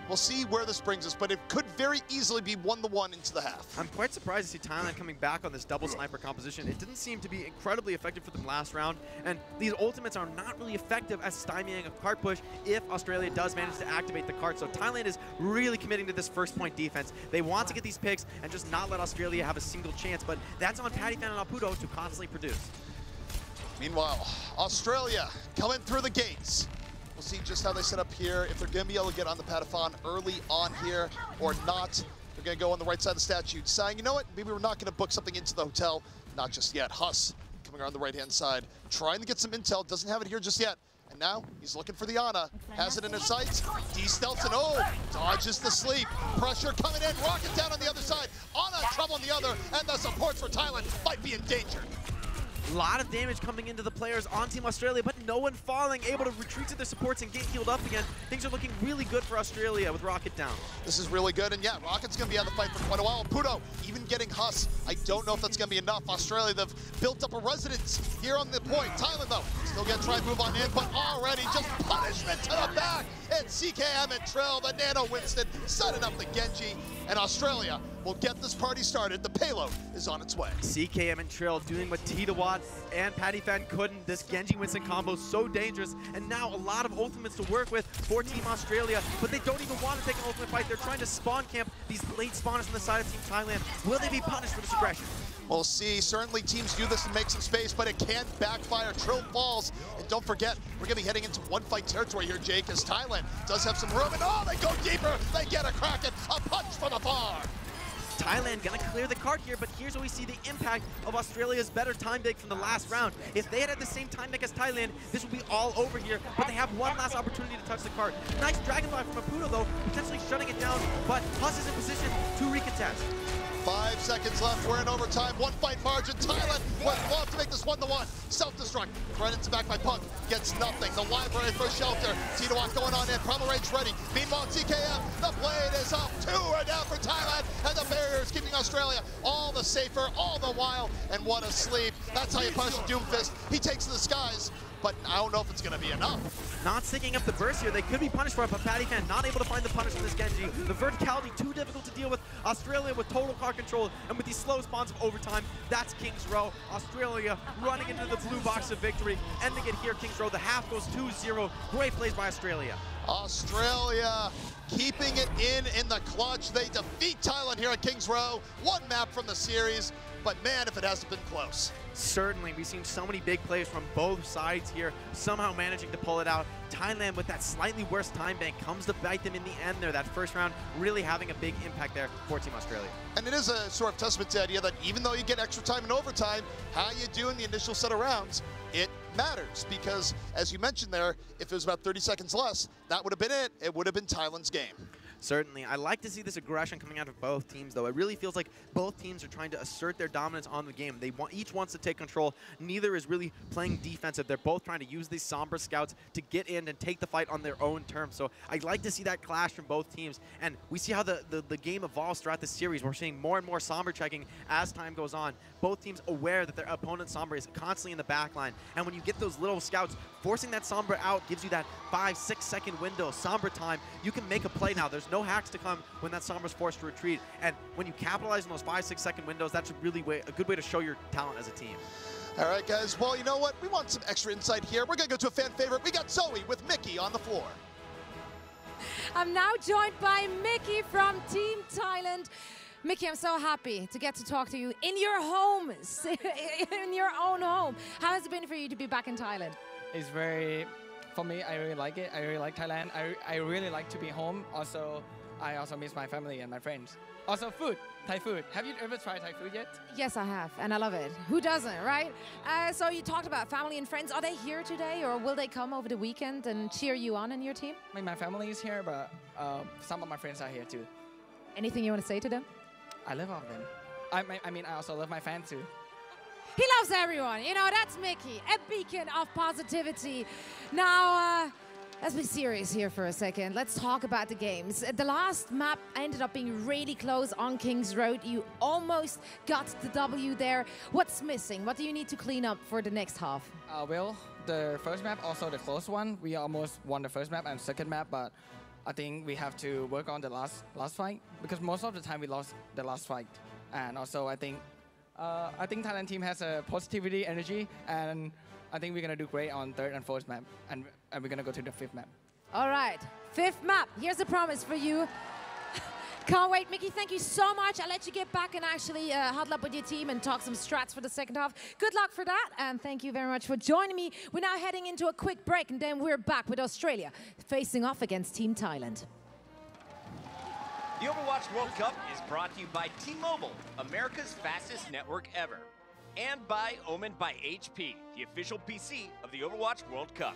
we'll see where this brings us, but it could very easily be 1-1 into the half. I'm quite surprised to see Thailand coming back on this double sniper composition. It didn't seem to be incredibly effective for them last round, and these ultimates are not really effective as stymieing a cart push if Australia does manage to activate the cart. So Thailand is really committing to this first point defense. They want to get these picks and just not let Australia have a single chance, but that's on Patty Fan and Apudo to constantly produce. Meanwhile, Australia coming through the gates. We'll see just how they set up here, if they're going to be able to get on the Pataphon early on here or not. They're going to go on the right side of the statue, saying, you know what, maybe we're not going to book something into the hotel. Not just yet. Huss coming around the right-hand side, trying to get some intel, doesn't have it here just yet. And now he's looking for the Ana, has it in his sights, de-stealths and dodges the sleep. Pressure coming in, Rocket down on the other side, Ana in trouble on the other, and the supports for Thailand might be in danger. A lot of damage coming into the players on Team Australia, but no one falling, able to retreat to their supports and get healed up again. Things are looking really good for Australia with Rocket down. This is really good, and yeah, Rocket's going to be out of the fight for quite a while. Pudo even getting Huss. I don't know if that's going to be enough. Australia, they've built up a residence here on the point. Thailand, though, still going to try and move on in, but already just punishment to the back. It's CKM and Trill, the Nano Winston, setting up the Genji, and Australia will get this party started. The payload is on its way. CKM and Trill doing what Titawat and Patty Fan couldn't. This Genji Winston combo is so dangerous, and now a lot of ultimates to work with for Team Australia, but they don't even want to take an ultimate fight. They're trying to spawn camp these late spawners on the side of Team Thailand. Will they be punished for this aggression? We'll see. Certainly teams do this to make some space, but it can backfire. Trill falls. And don't forget, we're going to be heading into one-fight territory here, Jake, as Thailand does have some room. And they go deeper. They get a Kraken. A punch from afar. Thailand gonna clear the cart here, but here's where we see the impact of Australia's better time deck from the last round. If they had the same time deck as Thailand, this would be all over here, but they have one last opportunity to touch the cart. Nice Dragonfly from Apudo, though, potentially shutting it down, but Huss is in position to recontest. 5 seconds left. We're in overtime. One fight margin. Thailand would love to make this 1-1. Self-destruct. Credits back by Punk. Gets nothing. The library for shelter. Titawat going on in. Primal Rage ready. Meanwhile, TKM. The blade is up. 2 are down for Thailand. And the barrier is keeping Australia all the safer, all the while. And what a sleep. That's how you punish Doomfist. He takes to the skies. But I don't know if it's going to be enough. Not sticking up the burst here. They could be punished for it, but Patty Fan not able to find the punish from this Genji. The verticality too difficult to deal with. Australia with total card control, and with these slow spawns of overtime, that's King's Row. Australia running into the blue box of victory, ending it here, King's Row. The half goes 2-0. Great plays by Australia. Australia keeping it in the clutch. They defeat Thailand here at King's Row. One map from the series, but man, if it hasn't been close. Certainly, we've seen so many big plays from both sides here, somehow managing to pull it out. Thailand, with that slightly worse time bank, comes to bite them in the end there. That first round really having a big impact there for Team Australia. And it is a sort of testament to the idea that even though you get extra time and overtime, how you do in the initial set of rounds, it matters. Because, as you mentioned there, if it was about 30 seconds less, that would have been it. It would have been Thailand's game. Certainly. I like to see this aggression coming out of both teams, though. It really feels like both teams are trying to assert their dominance on the game. Each wants to take control. Neither is really playing defensive. They're both trying to use these Sombra scouts to get in and take the fight on their own terms. So I'd like to see that clash from both teams. And we see how the game evolves throughout the series. We're seeing more and more Sombra checking as time goes on. Both teams aware that their opponent's Sombra is constantly in the back line. And when you get those little scouts, forcing that Sombra out gives you that 5-6 second window, Sombra time. You can make a play now. There's no hacks to come when that Sombra's forced to retreat. And when you capitalize on those 5-6 second windows, that's really a good way to show your talent as a team. All right, guys. Well, you know what? We want some extra insight here. We're going to go to a fan favorite. We got Zoe with Mickey on the floor. I'm now joined by Mickey from Team Thailand. Mickey, I'm so happy to get to talk to you in your home, in your own home. How has it been for you to be back in Thailand? It's for me, I really like it. I really like Thailand. I really like to be home. Also, I also miss my family and my friends. Also, food, Thai food. Have you ever tried Thai food yet? Yes, I have, and I love it. Who doesn't, right? So you talked about family and friends. Are they here today, or will they come over the weekend and cheer you on in your team? I mean, my family is here, but some of my friends are here too. Anything you want to say to them? I love all of them. I mean, I also love my fans too. He loves everyone. You know, that's Mickey, a beacon of positivity. Now, let's be serious here for a second. Let's talk about the games. The last map ended up being really close on King's Road. You almost got the W there. What's missing? What do you need to clean up for the next half? Well, the first map, also the close one. We almost won the first map and second map, but I think we have to work on the last fight, because most of the time we lost the last fight. And also I think Thailand team has a positivity, energy, and I think we're gonna do great on third and fourth map, and we're gonna go to the fifth map. All right, fifth map. Here's a promise for you. Can't wait. Mickey, thank you so much. I'll let you get back and actually huddle up with your team and talk some strats for the second half. Good luck for that, and thank you very much for joining me. We're now heading into a quick break, and then we're back with Australia, facing off against Team Thailand. The Overwatch World Cup is brought to you by T-Mobile, America's fastest network ever. And by Omen by HP, the official PC of the Overwatch World Cup.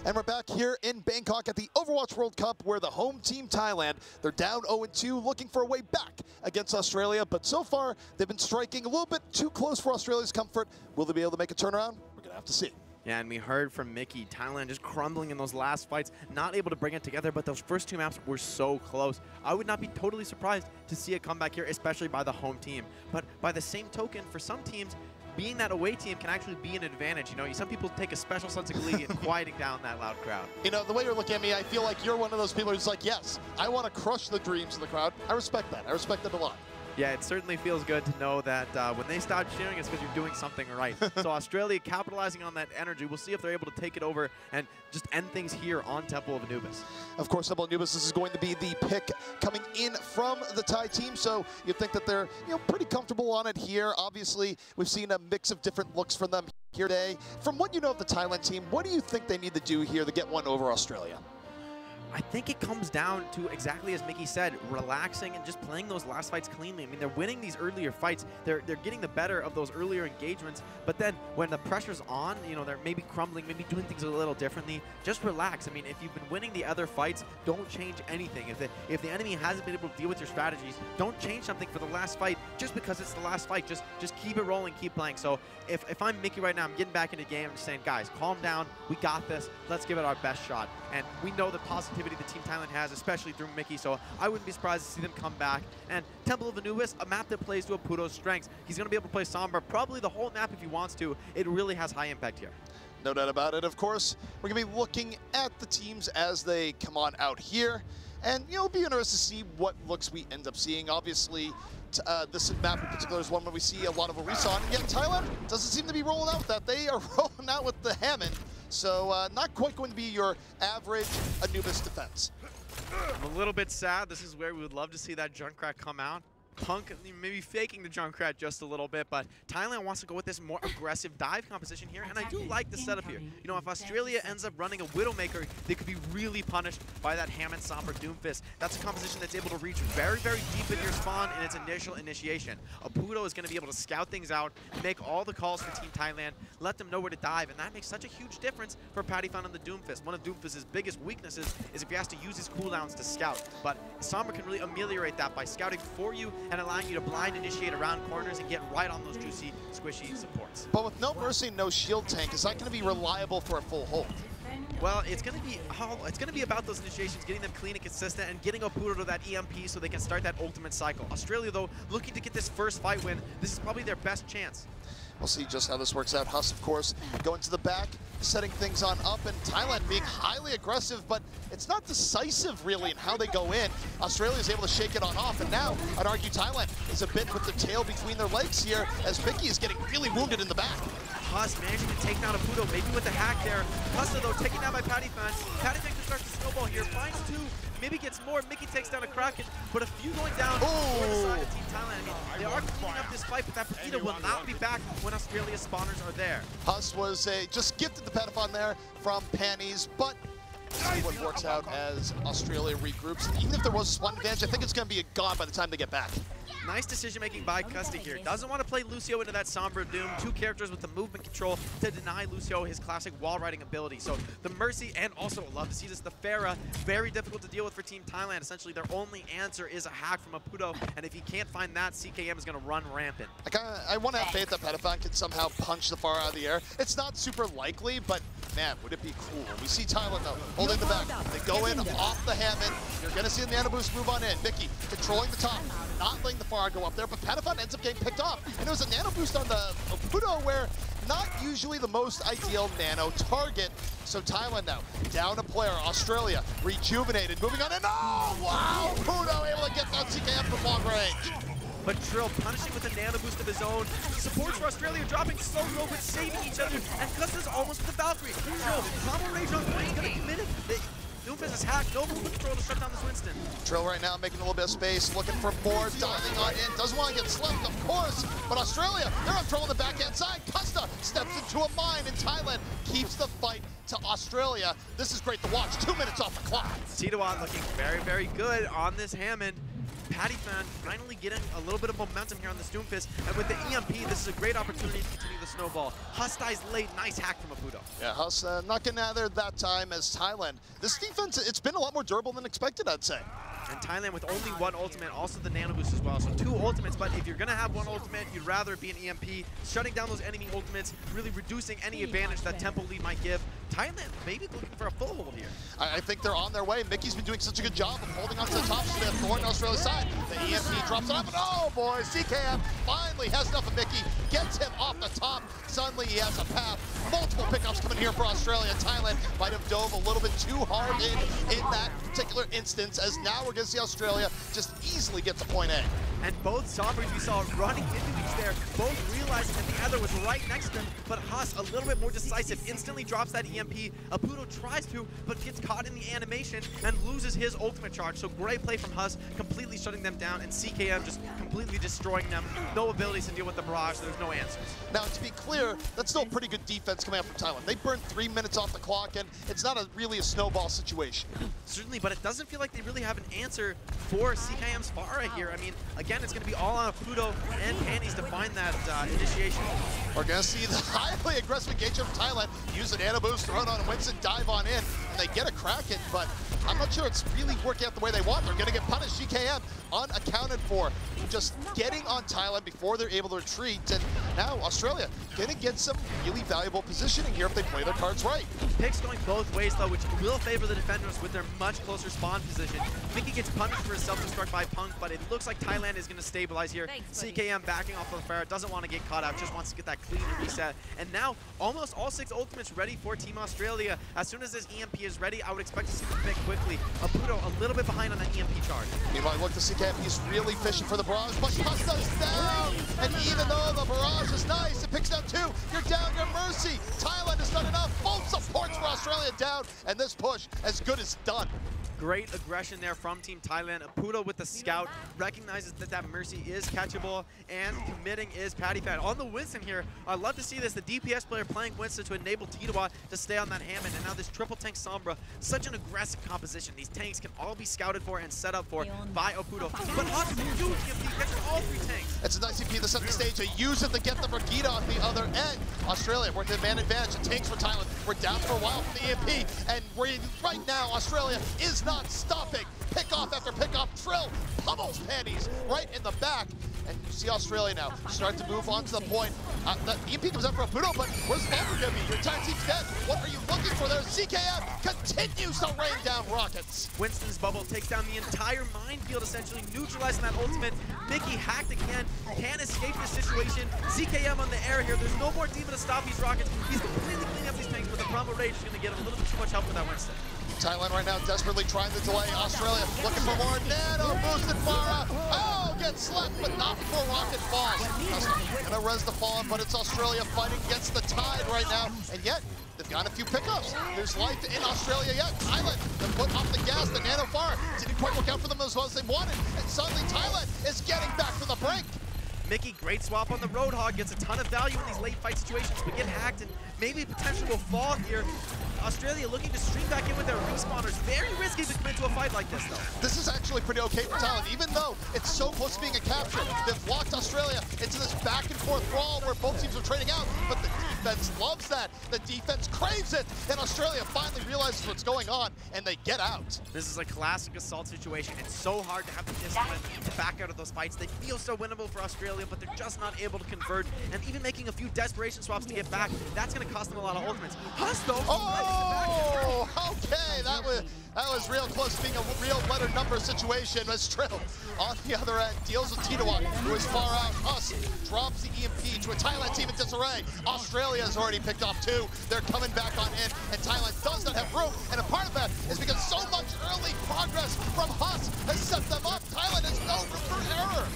And we're back here in Bangkok at the Overwatch World Cup, where the home team Thailand, they're down 0-2, looking for a way back against Australia. But so far, they've been striking a little bit too close for Australia's comfort. Will they be able to make a turnaround? We're going to have to see. Yeah, and we heard from Mickey, Thailand just crumbling in those last fights, not able to bring it together, but those first two maps were so close. I would not be totally surprised to see a comeback here, especially by the home team. But by the same token, for some teams, being that away team can actually be an advantage. You know, some people take a special sense of glee in quieting down that loud crowd. You know, the way you're looking at me, I feel like you're one of those people who's like, yes, I want to crush the dreams of the crowd. I respect that. I respect that a lot. Yeah, it certainly feels good to know that when they start cheering, it's because you're doing something right. So Australia capitalizing on that energy. We'll see if they're able to take it over and just end things here on Temple of Anubis. Of course, Temple of Anubis, this is going to be the pick coming in from the Thai team. So you think that they're pretty comfortable on it here. Obviously, we've seen a mix of different looks from them here today. From what you know of the Thailand team, what do you think they need to do here to get one over Australia? I think it comes down to exactly as Mickey said, relaxing and just playing those last fights cleanly. I mean, they're winning these earlier fights. They're getting the better of those earlier engagements. But then when the pressure's on, you know, they're maybe crumbling, maybe doing things a little differently. Just relax. I mean, if you've been winning the other fights, don't change anything. If the enemy hasn't been able to deal with your strategies, don't change something for the last fight just because it's the last fight. Just keep it rolling, keep playing. So if I'm Mickey right now, I'm getting back into the game. I'm just saying, guys, calm down. We got this. Let's give it our best shot. And we know the positivity the Team Thailand has, especially through Mickey, so I wouldn't be surprised to see them come back. And Temple of Anubis, a map that plays to Apudo's strengths. He's going to be able to play Sombra, probably the whole map if he wants to. It really has high impact here. No doubt about it. Of course, we're going to be looking at the teams as they come on out here. And, you know, it'll be interesting to see what looks we end up seeing. Obviously, this map in particular is one where we see a lot of what we saw, and yet Thailand doesn't seem to be rolling out with that. They are rolling out with the Hammond. So not quite going to be your average Anubis defense. I'm a little bit sad. This is where we would love to see that Junkrat come out. Punk maybe faking the Junkrat just a little bit, but Thailand wants to go with this more aggressive dive composition here, and I do like the setup here. You know, if Australia ends up running a Widowmaker, they could be really punished by that Hammond Sombra Doomfist. That's a composition that's able to reach very, very deep in your spawn in its initial initiation. Apudo is going to be able to scout things out, make all the calls for Team Thailand, let them know where to dive, and that makes such a huge difference for Pattyfan on the Doomfist. One of Doomfist's biggest weaknesses is if he has to use his cooldowns to scout, but Sombra can really ameliorate that by scouting for you and allowing you to blind initiate around corners and get right on those juicy, squishy supports. But with no Mercy and no shield tank, is that going to be reliable for a full hold? Well, it's going to be about those initiations, getting them clean and consistent, and getting Apudo to that EMP so they can start that ultimate cycle. Australia, though, looking to get this first fight win. This is probably their best chance. We'll see just how this works out. Huss, of course, going to the back, setting things on up, and Thailand being highly aggressive, but it's not decisive, really, in how they go in. Australia is able to shake it on off, and now I'd argue Thailand is a bit with their tail between their legs here, as Mickey is getting really wounded in the back. Huss managing to take down Apudo, maybe with the hack there. Hussa, though, taken down by Pattyfan. Pattyfan can start to snowball here, finds two, maybe gets more. Mickey takes down a Kraken, but a few going down for the side of Team Thailand. I mean, they are cleaning up this fight, but that Pepita will not be back when Australia's spawners are there. Huss was just gifted the Pattyfan there from Panties, but see what works out as Australia regroups. And even if there was a spawn advantage, I think it's going to be gone by the time they get back. Nice decision-making by Custa here. Doesn't want to play Lucio into that Sombra Doom. Two characters with the movement control to deny Lucio his classic wall-riding ability. So the Mercy, and also love to see this, the Pharah, very difficult to deal with for Team Thailand. Essentially, their only answer is a hack from Apudo, and if he can't find that, CKM is going to run rampant. I want to have faith that Pattyfan can somehow punch the Pharah out of the air. It's not super likely, but man, would it be cool. We see Thailand, though, holding the back. They go in off the Hammond. You're going to see the Nano Boost move on in. Mickey controlling the top, not letting the Pharah go up there, but Pattyfan ends up getting picked off. And it was a Nano Boost on the Apudo, where not usually the most ideal Nano target. So Thailand now, down a player. Australia, rejuvenated, moving on in. Oh, wow! Apudo able to get that CKM from long range. But Trill punishing with a Nano Boost of his own. Supports for Australia dropping so low but saving each other. And Custa's almost with the Valkyrie. Trill, combo rage on point, he's gonna commit it. Doomfist is hacked, no movement control to shut down this Winston. Trill right now making a little bit of space, looking for more, diving on in, doesn't want to get slept, of course, but Australia, they're in trouble on the backhand side. Custa steps into a mine, and Thailand keeps the fight to Australia. This is great to watch, 2 minutes off the clock. Tituan looking very, very good on this Hammond. Pattyfan finally getting a little bit of momentum here on this Doomfist, and with the EMP, this is a great opportunity to continue the snowball. Huss dies late, nice hack from Apudo. Yeah, Huss not getting out of there that time as Thailand. This defense, it's been a lot more durable than expected, I'd say. And Thailand with only one ultimate, also the Nano Boost as well. So 2 ultimates, but if you're going to have one ultimate, you'd rather it be an EMP, shutting down those enemy ultimates, really reducing any advantage that tempo lead might give. Thailand maybe looking for a full hold here. I think they're on their way. Mickey's been doing such a good job of holding on to the top so they have Thorn on Australia's side. The EMP drops off, and oh boy, CKM finally has enough of Mickey, gets him off the top. Suddenly he has a path. Multiple pickups coming here for Australia. Thailand might have dove a little bit too hard in that particular instance, as now we're going to see Australia just easily get to point A. and both Sombras we saw running into each there, both realizing that the other was right next to them, but Huss a little bit more decisive, instantly drops that EMP. Apudo tries to, but gets caught in the animation and loses his ultimate charge. So great play from Huss, completely shutting them down, and CKM just completely destroying them. No abilities to deal with the barrage, there's no answers. Now, to be clear, that's still pretty good defense coming out from Thailand. They burned 3 minutes off the clock, and it's not really a snowball situation. Certainly, but it doesn't feel like they really have an answer for CKM's Pharah here. I mean, again, it's going to be all on Apudo and Panties to find that initiation. We're going to see the highly aggressive engagement from Thailand. Use an nano boost, throw it on Winston, dive on in, and they get a Kraken, but I'm not sure it's really working out the way they want. They're going to get punished. GKM unaccounted for, just getting on Thailand before they're able to retreat, and now Australia going to get some really valuable positioning here if they play their cards right. Picks going both ways, though, which will favor the defenders with their much closer spawn position. Mickey gets punished for his self-destruct by Punk, but it looks like Thailand is going to stabilize here. CKM backing off of Farah, doesn't want to get caught out, just wants to get that clean reset. And now, almost all 6 ultimates ready for Team Australia. As soon as this EMP is ready, I would expect to see them pick quickly. Apudo a little bit behind on that EMP charge. Meanwhile, look to CKM, he's really fishing for the barrage, but Custo's down! And even though the barrage is nice, it picks down 2. You're down your mercy. Thailand has done enough. Both supports for Australia down, and this push as good as done. Great aggression there from Team Thailand. Apudo with the scout recognizes that that Mercy is catchable, and committing is Patty Fat. On the Winston here, I'd love to see this. The DPS player playing Winston to enable Titawa to stay on that Hammond, and now this triple tank Sombra, such an aggressive composition. These tanks can all be scouted for and set up for by Apudo. But Huss, huge EMP, gets all 3 tanks. It's a nice EMP to set the stage. They use it to get the Brigida on the other end. Australia, we're at the man advantage. The tanks for Thailand. We're down for a while from the EMP, and right now Australia is not stopping. Pick off after pick off. Trill pummels Panties right in the back. And you see Australia now start to move on to the point. The EMP comes up for Apudo, but where's Vulgar going to be? Your entire team's dead. What are you looking for there? CKM continues to rain down rockets. Winston's bubble takes down the entire minefield, essentially neutralizing that ultimate. Mickey hacked again, can't escape this situation. CKM on the air here. There's no more D.Va to stop these rockets. He's completely cleaning up these tanks, but the Primal Rage is going to get him a little bit too much help with that Winston. Thailand right now desperately trying to delay Australia. Looking for more nano boosted Farah. Oh, gets slapped, but not before Rocket falls. Gonna res the fallen, but it's Australia fighting against the tide right now. And yet, they've got a few pickups. There's life in Australia yet. Thailand, the foot off the gas, the nano Farah didn't quite work out for them as well as they wanted. And suddenly Thailand is getting back from the brink. Mickey, great swap on the Roadhog, gets a ton of value in these late fight situations, but get hacked and maybe potential will fall here. Australia looking to stream back in with their respawners. Very risky to commit to a fight like this, though. This is actually pretty okay for Thailand, even though it's so close to being a capture. They've locked Australia into this back and forth brawl where both teams are trading out, but the defense loves that. The defense craves it, and Australia finally realizes what's going on, and they get out. This is a classic assault situation. It's so hard to have the discipline to back out of those fights. They feel so winnable for Australia, but they're just not able to convert, and even making a few desperation swaps to get back, that's going to cost them a lot of ultimates. Huss, though, oh, okay, that was real close to being a real letter number situation. As Trill on the other end deals with Titawa, who is far out. Huss drops the EMP to a Thailand team in disarray. Australia has already picked off 2. They're coming back on in, and Thailand does not have room. And a part of that is because so much early progress from Huss has set them up. Thailand has no room for error.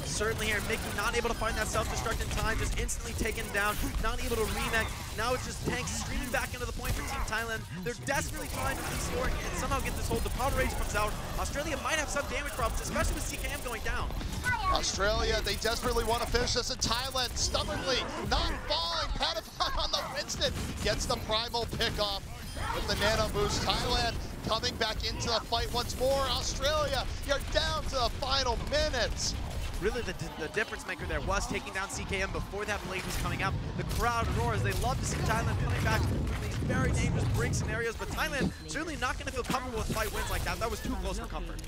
Certainly here, Mickey not able to find that self-destruct in time, just instantly taken down, not able to remake. Now it's just tanks streaming back into the point for Team Thailand. They're desperately trying to restore and somehow get this hold. The Power Rage comes out. Australia might have some damage problems, especially with CKM going down. Australia, they desperately want to finish this, and Thailand stubbornly not falling. Patafon on the Winston gets the primal pickoff with the nano boost. Thailand coming back into the fight once more. Australia, you're down to the final minutes. Really, the difference maker there was taking down CKM before that blade was coming up. The crowd roars. They love to see Thailand coming back from these very dangerous break scenarios, but Thailand certainly not going to feel comfortable with fight wins like that. That was too close for comfort.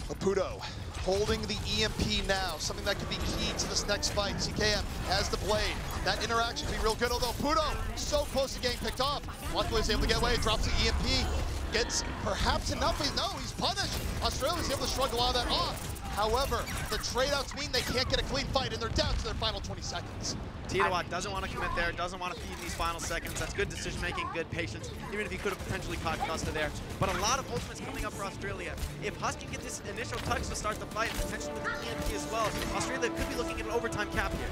Apudo holding the EMP now, something that could be key to this next fight. CKM has the blade. That interaction could be real good, although Apudo so close to getting picked off. Luckily he's able to get away, drops the EMP, gets perhaps enough. No, he's punished. Australia's able to shrug a lot of that off. However, the trade-outs mean they can't get a clean fight, and they're down to their final 20 seconds. Titawat doesn't want to commit there, doesn't want to feed in these final seconds. That's good decision-making, good patience, even if he could have potentially caught Custa there. But a lot of ultimates coming up for Australia. If Huss can get this initial touch to start the fight, potentially with the EMP as well, Australia could be looking at an overtime cap here.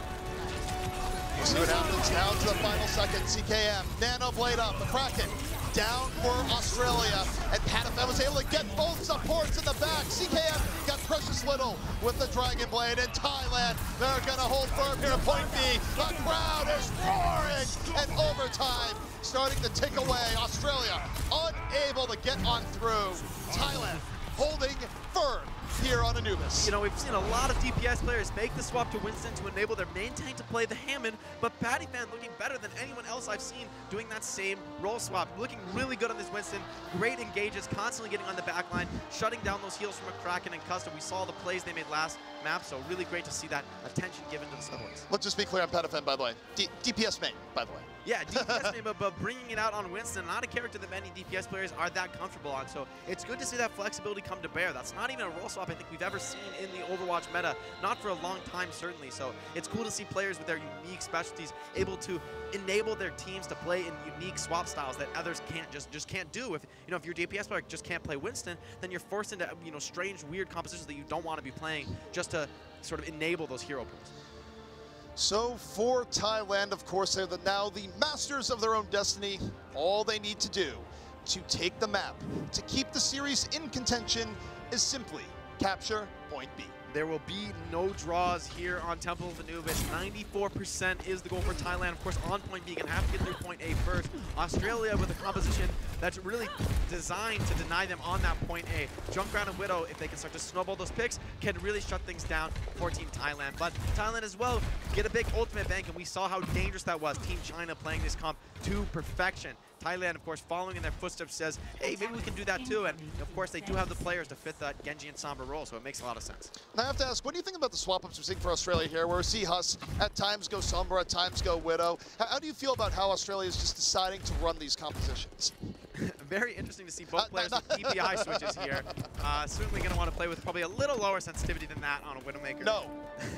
We'll see what happens now to the final second. CKM, Nano Blade up, the Kraken down for Australia, and Patafan was able to get both supports in the back. CKM got Precious Little with the Dragon Blade, and Thailand, they're gonna hold firm here at point B. The crowd is roaring, and overtime starting to tick away. Australia unable to get on through. Thailand holding firm here on Anubis. You know, we've seen a lot of DPS players make the swap to Winston to enable their main tank to play the Hammond, but Patafan looking better than anyone else I've seen doing that same role swap. Looking really good on this Winston. Great engages, constantly getting on the back line, shutting down those heals from a Kraken and Custa. We saw the plays they made last map, so really great to see that attention given to the supports. Let's just be clear on Patafan, by the way. DPS main, by the way. Yeah, DPS main, but bringing it out on Winston, not a character that many DPS players are that comfortable on, so it's good to see that flexibility come to bear. That's not even a role swap I think we've ever seen in the Overwatch meta, not for a long time certainly, so it's cool to see players with their unique specialties able to enable their teams to play in unique swap styles that others just can't do. If if your DPS player just can't play Winston, then you're forced into strange, weird compositions that you don't want to be playing just to sort of enable those hero pools. So for Thailand, of course, they're now the masters of their own destiny. All they need to do to take the map, to keep the series in contention, is simply capture point B. There will be no draws here on Temple of Anubis. 94% is the goal for Thailand. Of course, on point B, you're going to have to get through point A first. Australia with a composition that's really designed to deny them on that point A. Junkrat and Widow, if they can start to snowball those picks, can really shut things down for Team Thailand. But Thailand as well get a big ultimate bank, and we saw how dangerous that was. Team China playing this comp to perfection. Thailand, of course, following in their footsteps, says, hey, maybe we can do that too. And, of course, they do have the players to fit that Genji and Sombra role, so it makes a lot of sense. And I have to ask, what do you think about the swap-ups we're seeing for Australia here, where we see Huss at times go Sombra, at times go Widow? How do you feel about how Australia is just deciding to run these compositions? Very interesting to see both players with DPI switches here. Certainly going to want to play with probably a little lower sensitivity than that on a Widowmaker. No,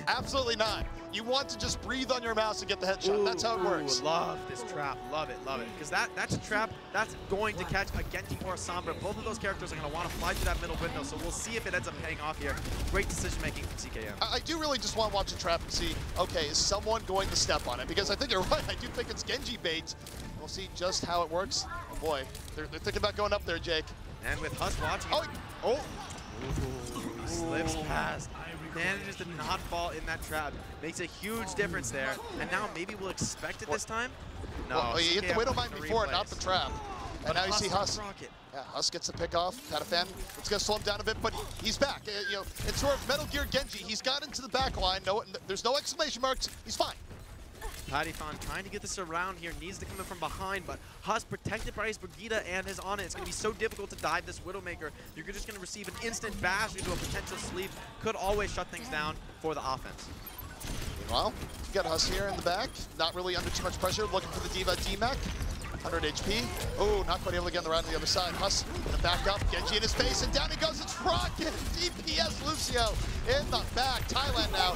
absolutely not. You want to just breathe on your mouse and get the headshot. That's how it works. Love this trap. Love it, love it. Because that's a trap that's going to catch a Genji or a Sombra. Both of those characters are going to want to fly through that middle window, so we'll see if it ends up paying off here. Great decision-making from CKM. I do really just want to watch a trap and see, okay, is someone going to step on it? Because I think you're right. I do think it's Genji bait. We'll see just how it works. Oh boy, they're thinking about going up there, Jake. And with Huss watching. Oh! He slips past. Manages to not fall in that trap. Makes a huge difference there. And now maybe we'll expect it this time? No. Well, you hit the Widow Mine before, not the trap. And now you see Huss. Yeah, Huss gets the pick off. Patafan, it's going to slow him down a bit, but he's back. It's sort of Metal Gear Genji. He's got into the back line. No, there's no exclamation marks. He's fine. Patafan trying to get this around here, needs to come in from behind, but Huss protected by his Brigitte and his on it. It's going to be so difficult to dive this Widowmaker. You're just going to receive an instant bash into a potential sleep. Could always shut things down for the offense. Meanwhile, you got Huss here in the back, not really under too much pressure, looking for the Diva D-Mac. 100 HP. Oh, not quite able to get on the round on the other side. Huss in the back up, Genji in his face, and down he goes. It's Rocket, DPS Lucio in the back. Thailand now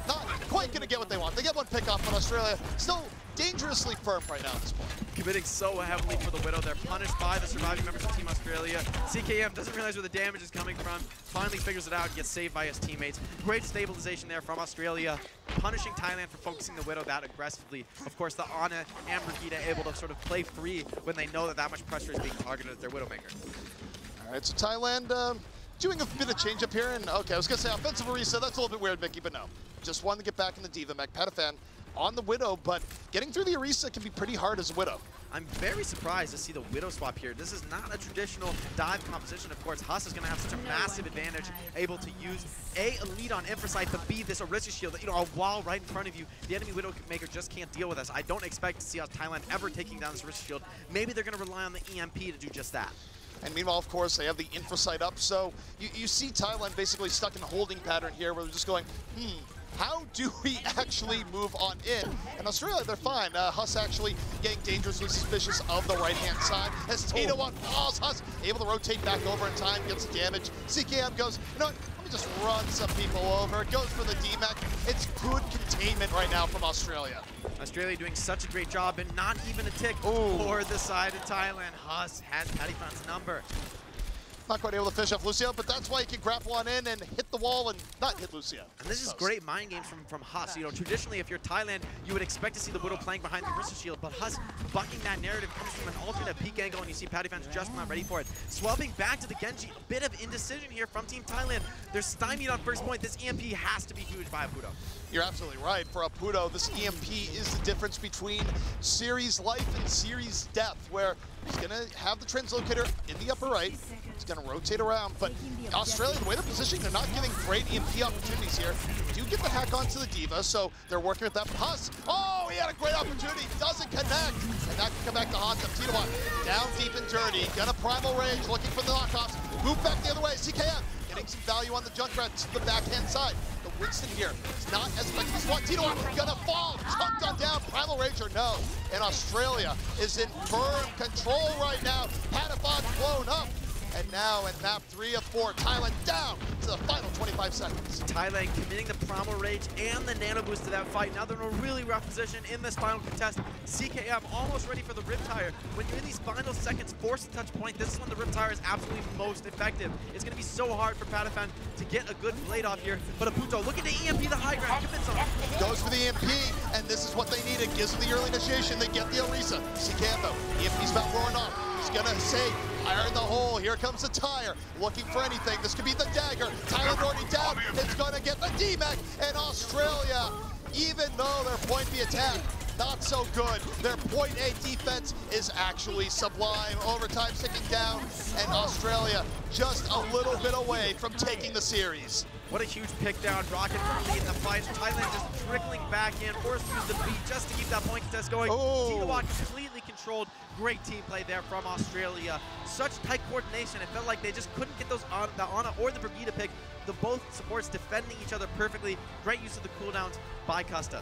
not quite going to get what they want. They get one pick off, but Australia still dangerously firm right now at this point. Committing so heavily for the Widow. They're punished by the surviving members of Team Australia. CKM doesn't realize where the damage is coming from. Finally figures it out and gets saved by his teammates. Great stabilization there from Australia. Punishing Thailand for focusing the Widow that aggressively. Of course, the Ana and Brigitte able to sort of play free when they know that much pressure is being targeted at their Widowmaker. All right, so Thailand doing a bit of change up here. And okay, I was going to say offensive Orisa. That's a little bit weird, Mickey, but no. Just wanted to get back in the Diva mech. Patafan on the Widow, but getting through the Orisa can be pretty hard as a Widow. I'm very surprised to see the Widow swap here. This is not a traditional dive composition. Of course, Huss is going to have such a massive advantage, able to use A, a lead on Infrasight, but B, this Orisa shield, a wall right in front of you. The enemy Widowmaker just can't deal with us. I don't expect to see Thailand ever taking down this Orisa shield. Maybe they're going to rely on the EMP to do just that. And meanwhile, of course, they have the Infrasight up, so you see Thailand basically stuck in a holding pattern here where they're just going, how do we actually move on in? And Australia, they're fine. Huss actually getting dangerously suspicious of the right-hand side. As Tito on falls, Huss able to rotate back over in time, gets the damage. CKM goes, you know what, I'm Let me just run some people over. It goes for the D-Mech. It's good containment right now from Australia. Australia doing such a great job, and not even a tick for the side of Thailand. Huss has Pattyfan's number. Not quite able to finish off Lucio, but that's why he can grapple on in and hit the wall and not hit Lucio. And this is great mind games from Huss. You know, traditionally, if you're Thailand, you would expect to see the Widow playing behind the Versus Shield, but Huss bucking that narrative comes from an alternate peek angle, and you see Pattyfan's just not ready for it. Swapping back to the Genji, a bit of indecision here from Team Thailand. They're stymied on first point. This EMP has to be huge by Apudo. You're absolutely right. For Apudo, this EMP is the difference between series life and series death, where he's going to have the translocator in the upper right. He's going to rotate around, but Australia, the way they're positioning, they're not giving great EMP opportunities here. They do get the hack onto the D.Va, so they're working with that. Huss, oh, he had a great opportunity, doesn't connect, and that can come back to haunt them. Tinawan down deep and dirty, gonna Primal Rage, looking for the knockoffs, move back the other way, CKM getting some value on the Junkrat to the backhand side. The Winston here is not as effective as one. Tinawan gonna fall, chunked on down, Primal Rage or no. And Australia is in firm control right now. Pattyfan's blown up. And now in map 3 of 4, Thailand down to the final 25 seconds. Thailand committing the Primal Rage and the Nano Boost to that fight. Now they're in a really rough position in this final contest. CKM almost ready for the Riptire. When you're in these final seconds, forced to touch point, this is when the Riptire is absolutely most effective. It's going to be so hard for Pattyfan to get a good blade off here. But Apudo, look at the EMP, the high ground, commits on. Goes for the EMP, and this is what they needed. Gives them the early initiation. They get the Orisa. CKM though, EMP's about roaring off. He's gonna say, fire in the hole. Here comes the tire, looking for anything. This could be the dagger. Thailand already down. It's gonna get the D-Mech, and Australia, even though their point B attack, not so good. Their point A defense is actually sublime. Overtime ticking down, and Australia just a little bit away from taking the series. What a huge pick down, Rocket early in the fight. Thailand just trickling back in, forced to use the beat just to keep that point contest going. Tinawan completely controlled. Great team play there from Australia. Such tight coordination. It felt like they just couldn't get those on the Ana or the Brigida pick. The both supports defending each other perfectly. Great use of the cooldowns by Custa.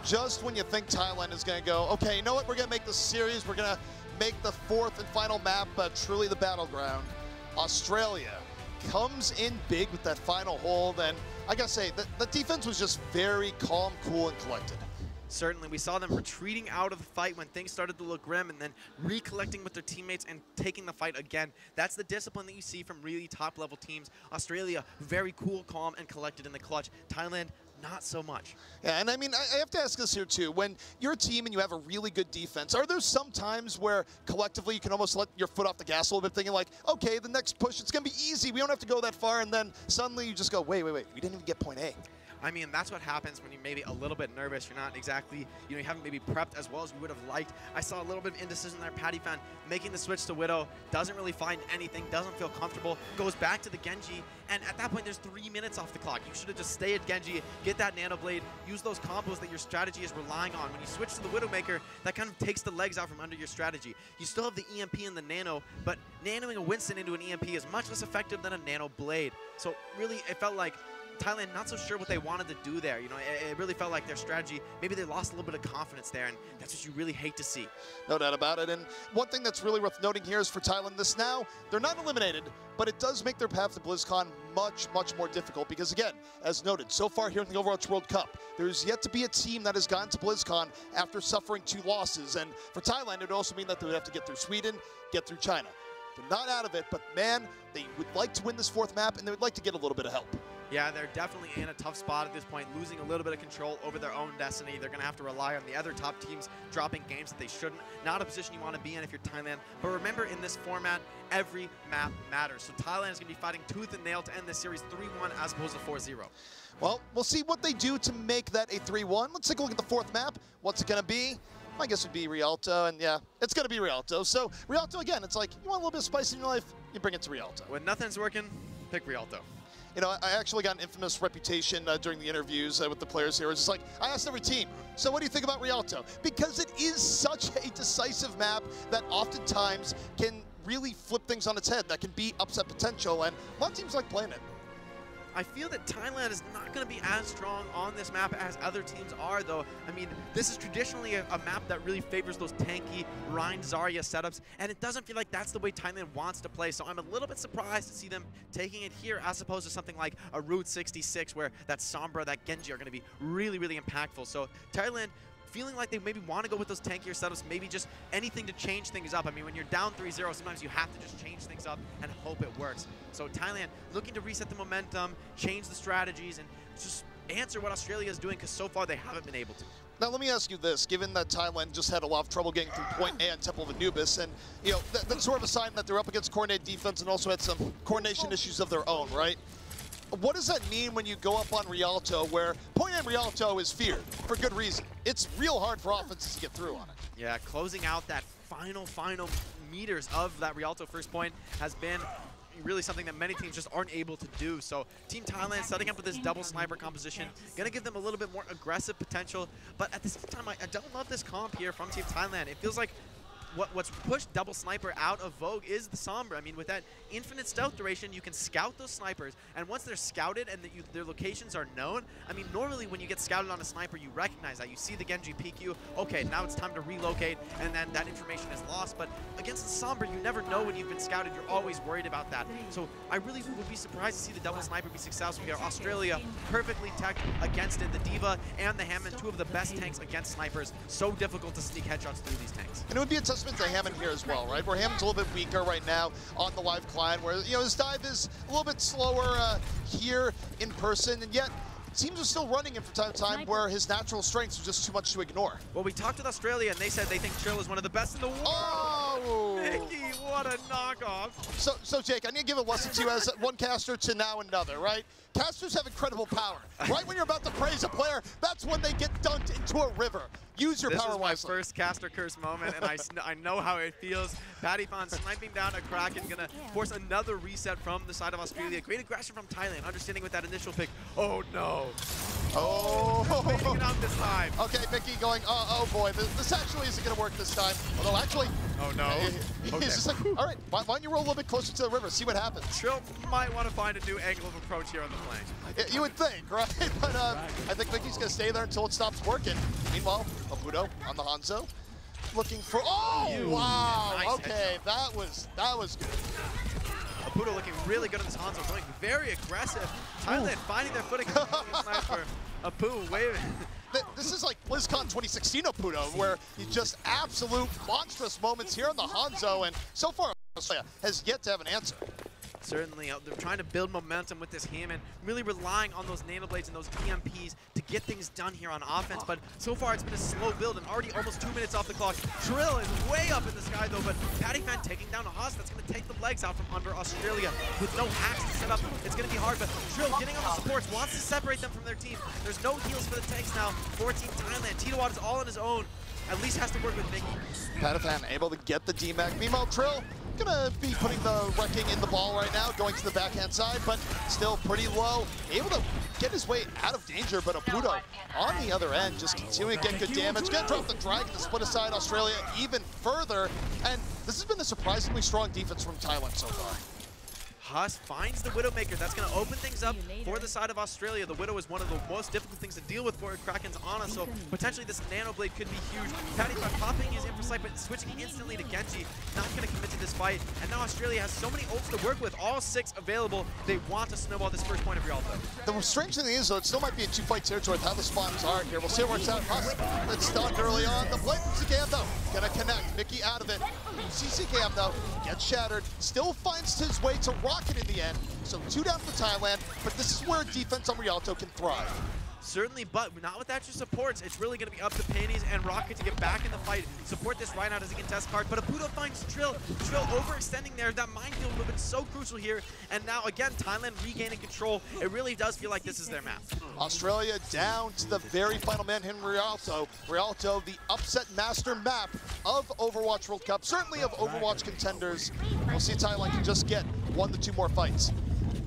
Just when you think Thailand is going to go, okay, you know what, we're going to make this series, we're going to make the 4th and final map truly the battleground, Australia comes in big with that final hold, and I gotta say, the defense was just very calm, cool, and collected. Certainly, we saw them retreating out of the fight when things started to look grim, and then recollecting with their teammates and taking the fight again. That's the discipline that you see from really top-level teams. Australia, very cool, calm, and collected in the clutch. Thailand, not so much. Yeah, and I mean, I have to ask this here too. When you're a team and you have a really good defense, are there some times where collectively you can almost let your foot off the gas a little bit, thinking like, okay, the next push, it's going to be easy. We don't have to go that far. And then suddenly you just go, wait, we didn't even get point A. I mean, that's what happens when you're maybe a little bit nervous. You're not exactly, you haven't maybe prepped as well as you would have liked. I saw a little bit of indecision there. Pattyfan making the switch to Widow, doesn't really find anything, doesn't feel comfortable, goes back to the Genji, and at that point, there's 3 minutes off the clock. You should have just stayed at Genji, get that Nano Blade, use those combos that your strategy is relying on. When you switch to the Widowmaker, that kind of takes the legs out from under your strategy. You still have the EMP and the Nano, but nanoing a Winston into an EMP is much less effective than a Nano Blade. So really, it felt like Thailand not so sure what they wanted to do there. It really felt like their strategy, maybe they lost a little bit of confidence there, and that's what you really hate to see. No doubt about it. And one thing that's really worth noting here is for Thailand, this now, they're not eliminated, but it does make their path to BlizzCon much, much more difficult because, again, as noted, so far here in the Overwatch World Cup, there's yet to be a team that has gotten to BlizzCon after suffering 2 losses. And for Thailand, it would also mean that they would have to get through Sweden, get through China. They're not out of it, but man, they would like to win this 4th map, and they would like to get a little bit of help. Yeah, they're definitely in a tough spot at this point, losing a little bit of control over their own destiny. They're going to have to rely on the other top teams dropping games that they shouldn't. Not a position you want to be in if you're Thailand. But remember, in this format, every map matters. So Thailand is going to be fighting tooth and nail to end this series 3-1 as opposed to 4-0. Well, we'll see what they do to make that a 3-1. Let's take a look at the 4th map. What's it going to be? My guess would be Rialto, and yeah, it's going to be Rialto. So Rialto, again, it's like, you want a little bit of spice in your life, you bring it to Rialto. When nothing's working, pick Rialto. I actually got an infamous reputation during the interviews with the players here. It's just like, I asked every team, so what do you think about Rialto? Because it is such a decisive map that oftentimes can really flip things on its head, that can be upset potential, and a lot of teams like playing it. I feel that Thailand is not going to be as strong on this map as other teams are, though. I mean, this is traditionally a map that really favors those tanky Rhine Zarya setups, and it doesn't feel like that's the way Thailand wants to play, so I'm a little bit surprised to see them taking it here as opposed to something like a Route 66 where that Sombra, that Genji are going to be really, really impactful. So Thailand feeling like they maybe want to go with those tankier setups, maybe just anything to change things up. I mean, when you're down 3-0, sometimes you have to just change things up and hope it works. So Thailand looking to reset the momentum, change the strategies, and just answer what Australia is doing, because so far they haven't been able to. Now let me ask you this, given that Thailand just had a lot of trouble getting through Point A and Temple of Anubis, and that's sort of a sign that they're up against coordinated defense and also had some coordination issues of their own, right? What does that mean when you go up on Rialto, where Point A Rialto is feared for good reason? It's real hard for offenses to get through on it. Yeah, closing out that final meters of that Rialto first point has been really something that many teams just aren't able to do. So Team Thailand setting up with this double sniper composition, gonna give them a little bit more aggressive potential, but at the same time, I don't love this comp here from Team Thailand. It feels like what's pushed double sniper out of vogue is the Sombra. I mean, with that infinite stealth duration, you can scout those snipers, and once they're scouted and their locations are known, I mean, normally when you get scouted on a sniper, you recognize that. You see the Genji PQ, okay, now it's time to relocate, and then that information is lost. But against the Sombra, you never know when you've been scouted. You're always worried about that. So I really would be surprised to see the double sniper be successful here. Australia perfectly teched against it. The Diva and the Hammond, two of the best tanks against snipers. So difficult to sneak headshots through these tanks. And it would be a testament to Hammond here as well, right? Where Hammond's a little bit weaker right now on the live client, where his dive is a little bit slower here in person, and yet teams are still running him from time to time where his natural strengths are just too much to ignore. Well, we talked with Australia, and they said they think Trill is one of the best in the world. Oh! Mickey, what a knockoff. So Jake, I need to give a lesson to you as one caster to now another, right? Casters have incredible power. Right when you're about to praise a player, that's when they get dunked into a river. Use your power wisely. This is my first caster curse moment, and I know how it feels. Patty Fan sniping down a Kraken, gonna force another reset from the side of Australia. Great aggression from Thailand, understanding with that initial pick. Oh no. Oh. Waiting it out this time. Okay, Mickey going, oh boy, this actually isn't gonna work this time. Although actually, oh no. He's Okay. just like, all right, why don't you roll a little bit closer to the river, see what happens. Trill might want to find a new angle of approach here on the flank. You would think, right? But I think Mickey's gonna stay there until it stops working. Meanwhile, Abudo on the Hanzo, looking for, wow, Nice okay, that was good. Abudo looking really good on this Hanzo, going very aggressive. Thailand finding their footing. Sniper. Abu waving. This is like BlizzCon 2016 Abudo, where you just absolute monstrous moments here on the Hanzo, and so far Australia has yet to have an answer. Certainly, they're trying to build momentum with this Hammond, really relying on those nanoblades and those EMPs to get things done here on offense. But so far, it's been a slow build, and already almost 2 minutes off the clock. Trill is way up in the sky, though, but Patty Fan taking down a Haas that's going to take the legs out from under Australia. With no hacks to set up, it's going to be hard, but Trill getting on the supports, wants to separate them from their team. There's no heals for the tanks now for Team Thailand. Titawat is all on his own. At least has to work with Mickey. Patty Fan able to get the DMAC. Meanwhile, Trill gonna be putting the wrecking in the ball right now, going to the backhand side, but still pretty low. Able to get his way out of danger, but Abudo on the other end, just continuing to get good damage. Gonna drop the Dragon to split aside Australia even further, and this has been a surprisingly strong defense from Thailand so far. Haas finds the Widowmaker. That's going to open things up for the side of Australia. The Widow is one of the most difficult things to deal with for Kraken's Ana, so potentially this Nanoblade could be huge. Patty Fan popping his Infrasight, but switching instantly to Genji. Not going to commit to this fight, and now Australia has so many ults to work with, all 6 available. They want to snowball this first point of Rialto. The strange thing is, though, it still might be a 2-fight territory with how the spawns are here. We'll see how it works out. Haas, it's stunned early on. The Blade CKM, though, going to connect. Mickey out of it. CKM, though, gets shattered. Still finds his way to Rocket in the end. So 2 down for Thailand, but this is where defense on Rialto can thrive. Certainly, but not with extra supports. It's really going to be up to Panties and Rocket to get back in the fight, support this right out as a contest card. But Abudo finds Trill. Trill overextending there. That minefield would have been so crucial here. And now, again, Thailand regaining control. It really does feel like this is their map. Australia down to the very final man in Rialto. Rialto, the upset master map of Overwatch World Cup, certainly of Overwatch contenders. We'll see if Thailand can just get 1 to 2 more fights.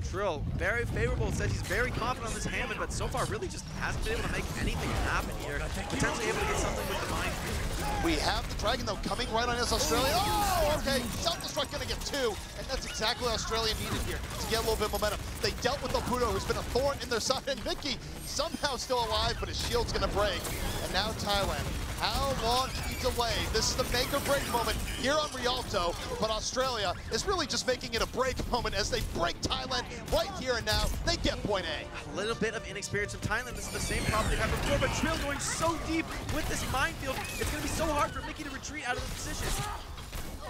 Trill, very favorable, says he's very confident on this Hammond, but so far really just hasn't been able to make anything happen here. Potentially able to get something with the Mind Freak. We have the Dragon, though, coming right on us, Australia. Oh, okay, self-destruct gonna get 2, and that's exactly what Australia needed here to get a little bit of momentum. They dealt with Opudo, who's been a thorn in their side, and Mickey somehow still alive, but his shield's gonna break. And now Thailand. How long can you delay? This is the make or break moment here on Rialto, but Australia is really just making it a break moment as they break Thailand right here and now. They get point A. A little bit of inexperience from Thailand. This is the same problem they've had before, but Trill going so deep with this minefield, it's going to be so hard for Mickey to retreat out of the position.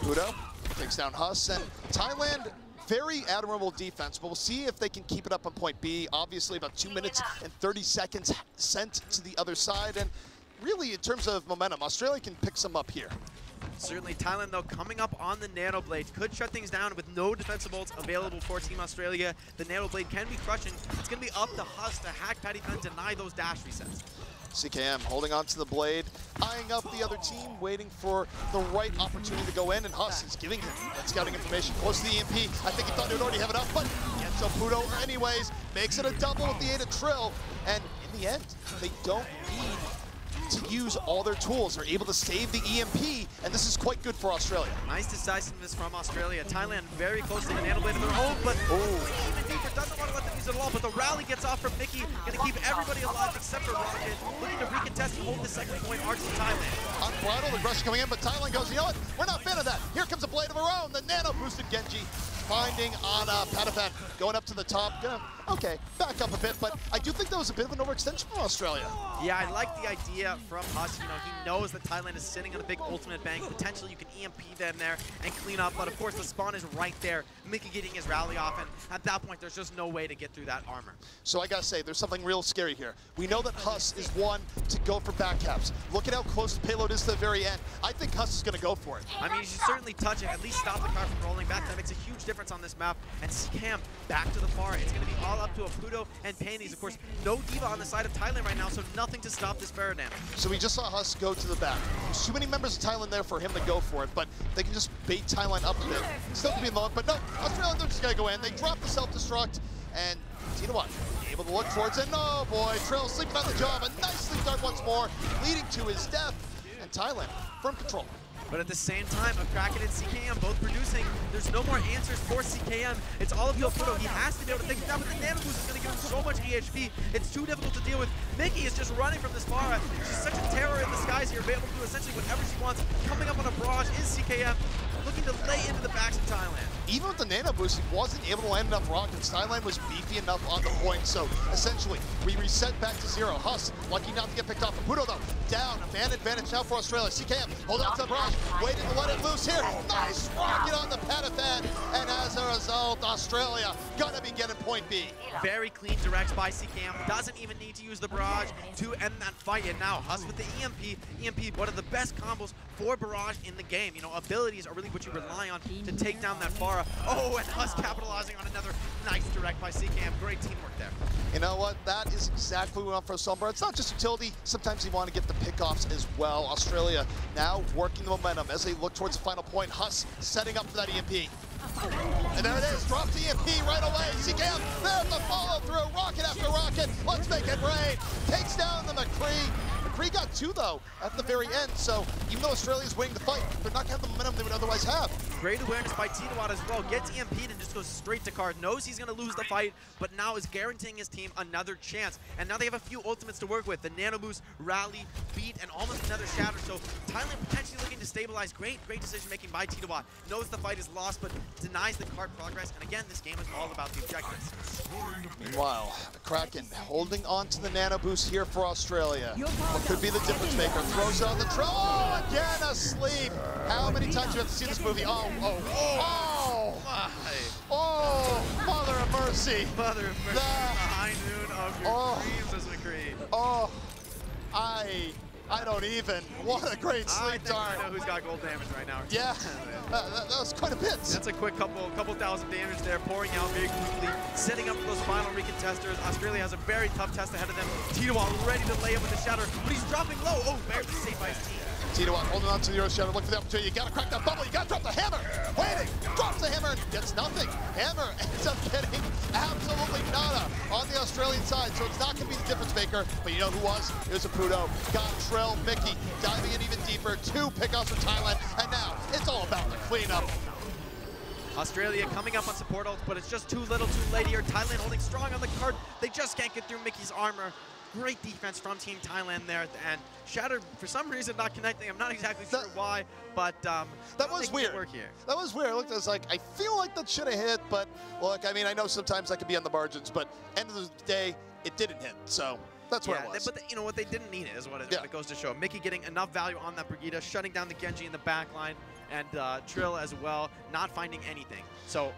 Pudo takes down Huss, and Thailand, very admirable defense, but we'll see if they can keep it up on point B. Obviously, about 2 minutes and 30 seconds sent to the other side, and really, in terms of momentum, Australia can pick some up here. Certainly, Thailand, though, coming up on the Nano Blade, could shut things down with no defensive ults available for Team Australia. The Nano Blade can be crushing. It's going to be up to Huss to hack Patty Pen, deny those dash resets. CKM holding on to the blade, eyeing up the other team, waiting for the right opportunity to go in, and Huss is giving him that scouting information close to the EMP. I think he thought he would already have enough, but gets Opudo anyways, makes it a double with the 8 of Trill, and in the end, they don't need to use all their tools. They're able to save the EMP, and this is quite good for Australia. Nice decisiveness from Australia. Thailand very close to the Nano Blade of their own, but even deeper, doesn't want to let them use it at all, but the rally gets off from Mickey, going to keep everybody alive except for Rocket, looking to recontest and hold the second point arcs to Thailand. Unbridled aggression coming in, but Thailand goes, you know what, we're not a fan of that. Here comes a blade of her own, the nano boosted Genji, finding on Patapan, going up to the top, okay, back up a bit, but I do think that was a bit of an overextension for Australia. Yeah, I like the idea from Huss. You know, he knows that Thailand is sitting on a big ultimate bank. Potentially you can EMP them there and clean up, but of course the spawn is right there. Mickey getting his rally off, and at that point there's just no way to get through that armor. So I gotta say, there's something real scary here. We know that Huss is one to go for backcaps. Look at how close the payload is to the very end. I think Huss is gonna go for it. I mean, you should certainly touch it, at least stop the car from rolling back. That makes a huge difference on this map. And Cam back to the far. It's gonna be all up to Opudo and Panties. Of course, no Diva on the side of Thailand right now, so nothing to stop this Baron damage. So we just saw Huss go to the back. There's too many members of Thailand there for him to go for it, but they can just bait Thailand up a bit. Still could be long, but no, Australia, they're just gonna go in. They drop the self-destruct, and you know what? Able to look towards it. No, boy, Trill sleeping on the job. A nice sleep dart once more, leading to his death. And Thailand, firm control. But at the same time, Kraken and CKM both producing. There's no more answers for CKM. It's all of Opudo. He has to be able to take it down, but the Nano Boost is going to give him so much EHP. It's too difficult to deal with. Mickey is just running from this Pharah. She's such a terror in the skies here, able to do essentially whatever she wants. Coming up on a barrage is CKM, looking to lay into the backs of Thailand. Even with the Nano Boost, he wasn't able to land enough rockets. Thailand was beefy enough on the point, so essentially, we reset back to 0. Huss, lucky not to get picked off. Opudo, though, down. A man advantage now for Australia. CKM, hold on to the barrage, waiting to let it loose here. Nice rocket on the Patafan, and as a result, Australia gonna be getting point B. Very clean directs by CKM. Doesn't even need to use the barrage to end that fight. And now Huss with the EMP. EMP, one of the best combos for barrage in the game. You know, abilities are really what you rely on to take down that Pharah. Oh, and Huss capitalizing on another nice direct by CKM. Great teamwork there. You know what? That is exactly what we want for Sombra. It's not just utility. Sometimes you want to get the pickoffs as well. Australia now working the momentum as they look towards the final point. Huss setting up for that EMP. And there it is, drops the EMP right away. CKM, there's the follow through, rocket after rocket. Let's make it rain. Takes down the McCree. McCree got 2 though at the very end, so even though Australia's winning the fight, they're not gonna have the momentum they would otherwise have. Great awareness by Tidawat as well. Gets EMP'd and just goes straight to card. Knows he's gonna lose the fight, but now is guaranteeing his team another chance. And now they have a few ultimates to work with. The Nano Boost, Rally, Beat, and almost another Shatter. So Thailand potentially looking to stabilize. Great decision making by Tidawat. Knows the fight is lost, but denies the card progress. And again, this game is all about the objectives. Meanwhile, Kraken holding on to the Nano Boost here for Australia. What could be the difference maker? Throws on the Trill. Oh, again asleep. How many times do you have to see this movie? Oh, Mother of Mercy. Mother of Mercy. The high noon of your dreams as McCree. Oh, I don't even. What a great sleep dart. I know who's got gold damage right now. Yeah, that was quite a bit. That's a quick couple thousand damage there, pouring out very quickly, setting up for those final recontesters. Australia has a very tough test ahead of them. Tidawat ready to lay him with the shatter, but he's dropping low. Oh, very safe by his team. Tito holding on to the Earth Shadow, look for the opportunity. You gotta crack that bubble, you gotta drop the hammer. Waiting, drops the hammer and gets nothing. Hammer ends up getting absolutely nada on the Australian side, so it's not gonna be the difference maker, but you know who was? It was Apudo. Got Trill, Mickey, diving in even deeper, 2 pickoffs from Thailand, and now it's all about the cleanup. Australia coming up on support ult, but it's just too little too late here. Thailand holding strong on the card. They just can't get through Mickey's armor. Great defense from Team Thailand there at the end. Shatter, for some reason, not connecting. I'm not exactly sure why, but that was weird. Work here. That was weird. Look, I was like, I feel like that should have hit, but look, I mean, I know sometimes that could be on the margins, but end of the day, it didn't hit. So that's where it was. But you know what? They didn't need it, is what it goes to show. Mickey getting enough value on that Brigitte, shutting down the Genji in the back line, and Trill as well, not finding anything. So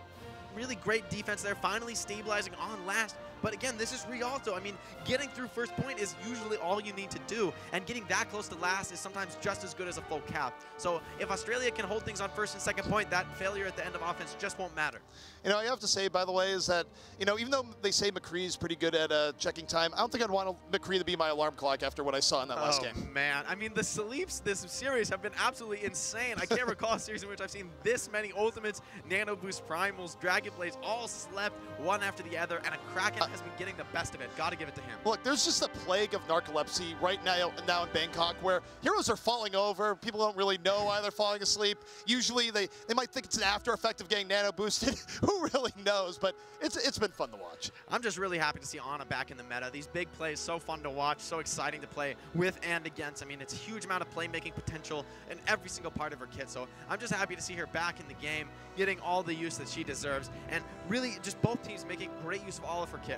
really great defense there, finally stabilizing on last. But again, this is Rialto. I mean, getting through first point is usually all you need to do, and getting that close to last is sometimes just as good as a full cap. So if Australia can hold things on first and second point, that failure at the end of offense just won't matter. You know, I have to say, by the way, is that, you know, even though they say McCree's pretty good at checking time, I don't think I'd want McCree to be my alarm clock after what I saw in that last game. Oh, man. I mean, the sleeps this series have been absolutely insane. I can't recall a series in which I've seen this many ultimates, nano boost primals, dragon blades, all slept one after the other, and a Kraken has been getting the best of it. Gotta give it to him. Look, there's just a plague of narcolepsy right now in Bangkok where heroes are falling over. People don't really know why they're falling asleep. Usually they might think it's an after effect of getting nano boosted. Who really knows? But it's been fun to watch. I'm just really happy to see Ana back in the meta. These big plays, so fun to watch, so exciting to play with and against. I mean, it's a huge amount of playmaking potential in every single part of her kit. So I'm just happy to see her back in the game, getting all the use that she deserves, and really just both teams making great use of all of her kit.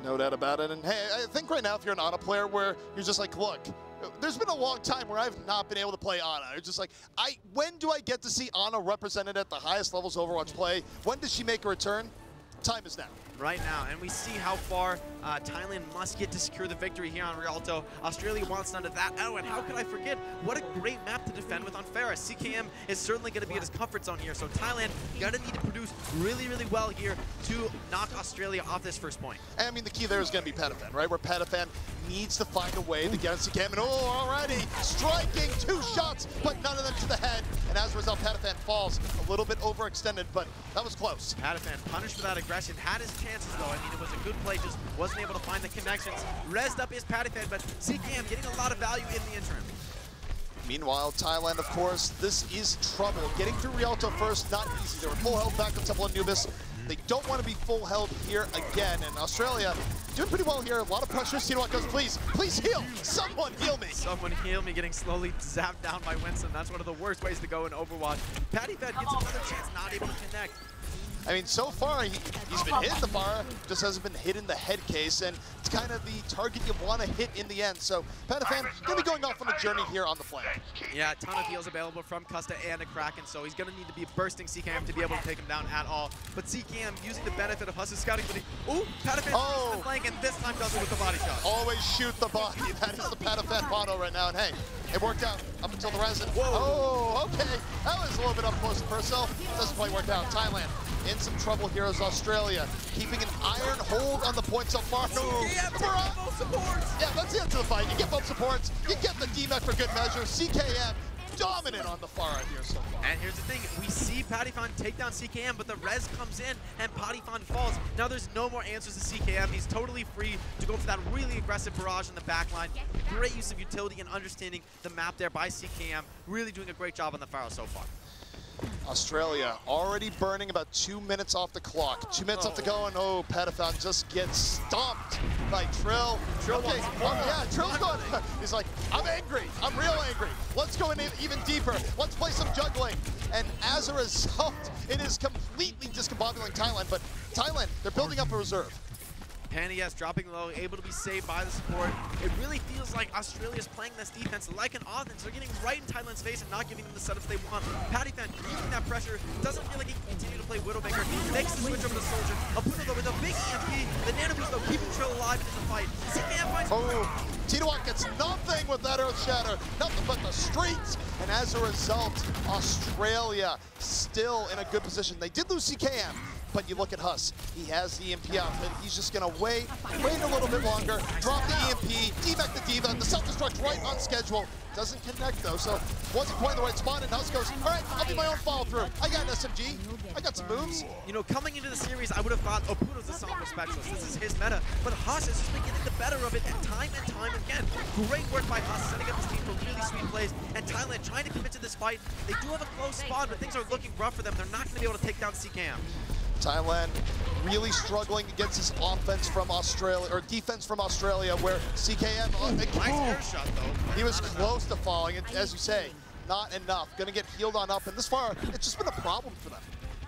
No doubt about it. And hey, I think right now if you're an Ana player where you're just like, look, there's been a long time where I've not been able to play Ana. It's just like, when do I get to see Ana represented at the highest levels of Overwatch play? When does she make a return? Time is now. Right now, and we see how far Thailand must get to secure the victory here on Rialto. Australia wants none of that. Oh, and how could I forget? What a great map to defend with on Pharah. CKM is certainly going to be at his comfort zone here, so Thailand going to need to produce really, really well here to knock Australia off this first point. And I mean, the key there is going to be Petafan, right? Where Petafan needs to find a way to get on CKM, and already striking 2 shots, but none of them to the head. And as a result, Petafan falls a little bit overextended, but that was close. Petafan punished for that aggression, had his chances though. I mean, it was a good play, just wasn't able to find the connections. Rezzed up is Petafan, but CKM getting a lot of value in the interim. Meanwhile, Thailand, of course, this is trouble. Getting through Rialto first, not easy. They were full health back on Temple Anubis. They don't want to be full held here again. And Australia doing pretty well here. A lot of pressure. Tito goes, please heal. Someone heal me. Someone heal me. Getting slowly zapped down by Winston. That's one of the worst ways to go in Overwatch. Petafan gets another chance, not able to connect. I mean, so far, he's been hitting the bar, just hasn't been hitting the head case, and it's kind of the target you want to hit in the end. So, Petafan going to be going off on a journey here on the flank. Yeah, a ton of heals available from Custa and a Kraken, so he's going to need to be bursting CKM to be able to take him down at all. But CKM using the benefit of Huss's scouting ability. Ooh, Petafan to the flank, and this time does it with the body shot. Always shoot the body. That is the Petafan motto right now, and hey, it worked out up until the resin. Whoa. Oh, okay. That was a little bit up close and personal. Doesn't quite work out. Thailand in some trouble here as Australia, keeping an iron hold on the point so far. Both supports. Yeah, that's the end to the fight. You get both supports, you get the DMAC for good measure. CKM dominant on the far end here so far. And here's the thing, we see Petafan take down CKM, but the res comes in and Petafan falls. Now there's no more answers to CKM. He's totally free to go for that really aggressive barrage in the backline. Great use of utility and understanding the map there by CKM. Really doing a great job on the Pharaoh so far. Australia already burning about 2 minutes off the clock. 2 minutes left to go, and Petafan just gets stomped by Trill. Okay, yeah, Trill's going. He's like, I'm angry. I'm real angry. Let's go in even deeper. Let's play some juggling. And as a result, it is completely discombobulating Thailand, but Thailand, they're building up a reserve. Panty, dropping low, able to be saved by the support. It really feels like Australia's playing this defense like an offense. They're getting right in Thailand's face and not giving them the setups they want. Petafan using that pressure, doesn't feel like he can continue to play Widowmaker. He makes the switch over to Soldier. Apudo though with a big EMP. The nano boost though keeping Trill alive in the fight. CKM finds Tito gets nothing with that Earth Shatter, nothing but the streets. And as a result, Australia still in a good position. They did lose CKM, but you look at Huss, he has the EMP out, and he's just gonna wait a little bit longer, drop the EMP, deback the Diva, the self-destruct self-destruct right on schedule. Doesn't connect though, so wasn't quite in the right spot, and Huss goes, all right, I'll do my own follow-through. I got an SMG, I got some moves. You know, coming into the series, I would have thought Oputo's a Sombra specialist. This is his meta, but Huss has just been getting the better of it and time again. Great work by Huss, setting up his team for really sweet plays, and Thailand trying to commit to this fight. They do have a close spot, but things are looking rough for them. They're not going to be able to take down CKM. Thailand really struggling against this offense from Australia, or defense from Australia, where CKM, Nice air shot though. he was close to falling, and as you say, not enough. Gonna get healed on up, and this far, it's just been a problem for them.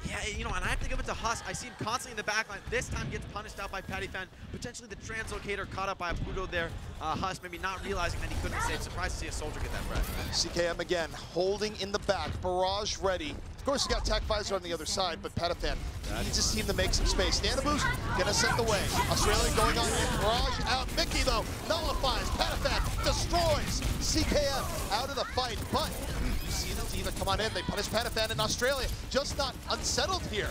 Yeah, you know, and I have to give it to Huss. I see him constantly in the back line. This time gets punished out by Pattyfan. Potentially the translocator caught up by Oputo there. Huss maybe not realizing that he couldn't save. Surprised to see a soldier get that frag. CKM again, holding in the back, barrage ready. Of course, you got Tech Visor on the other side, but Pattyfan needs his team to make some space. Nanoboost gonna set the way. Australia going on in, barrage out. Mickey though nullifies. Pattyfan destroys CKM out of the fight, but you see the D.Va come on in. They punish Pattyfan in Australia, just not unsettled here.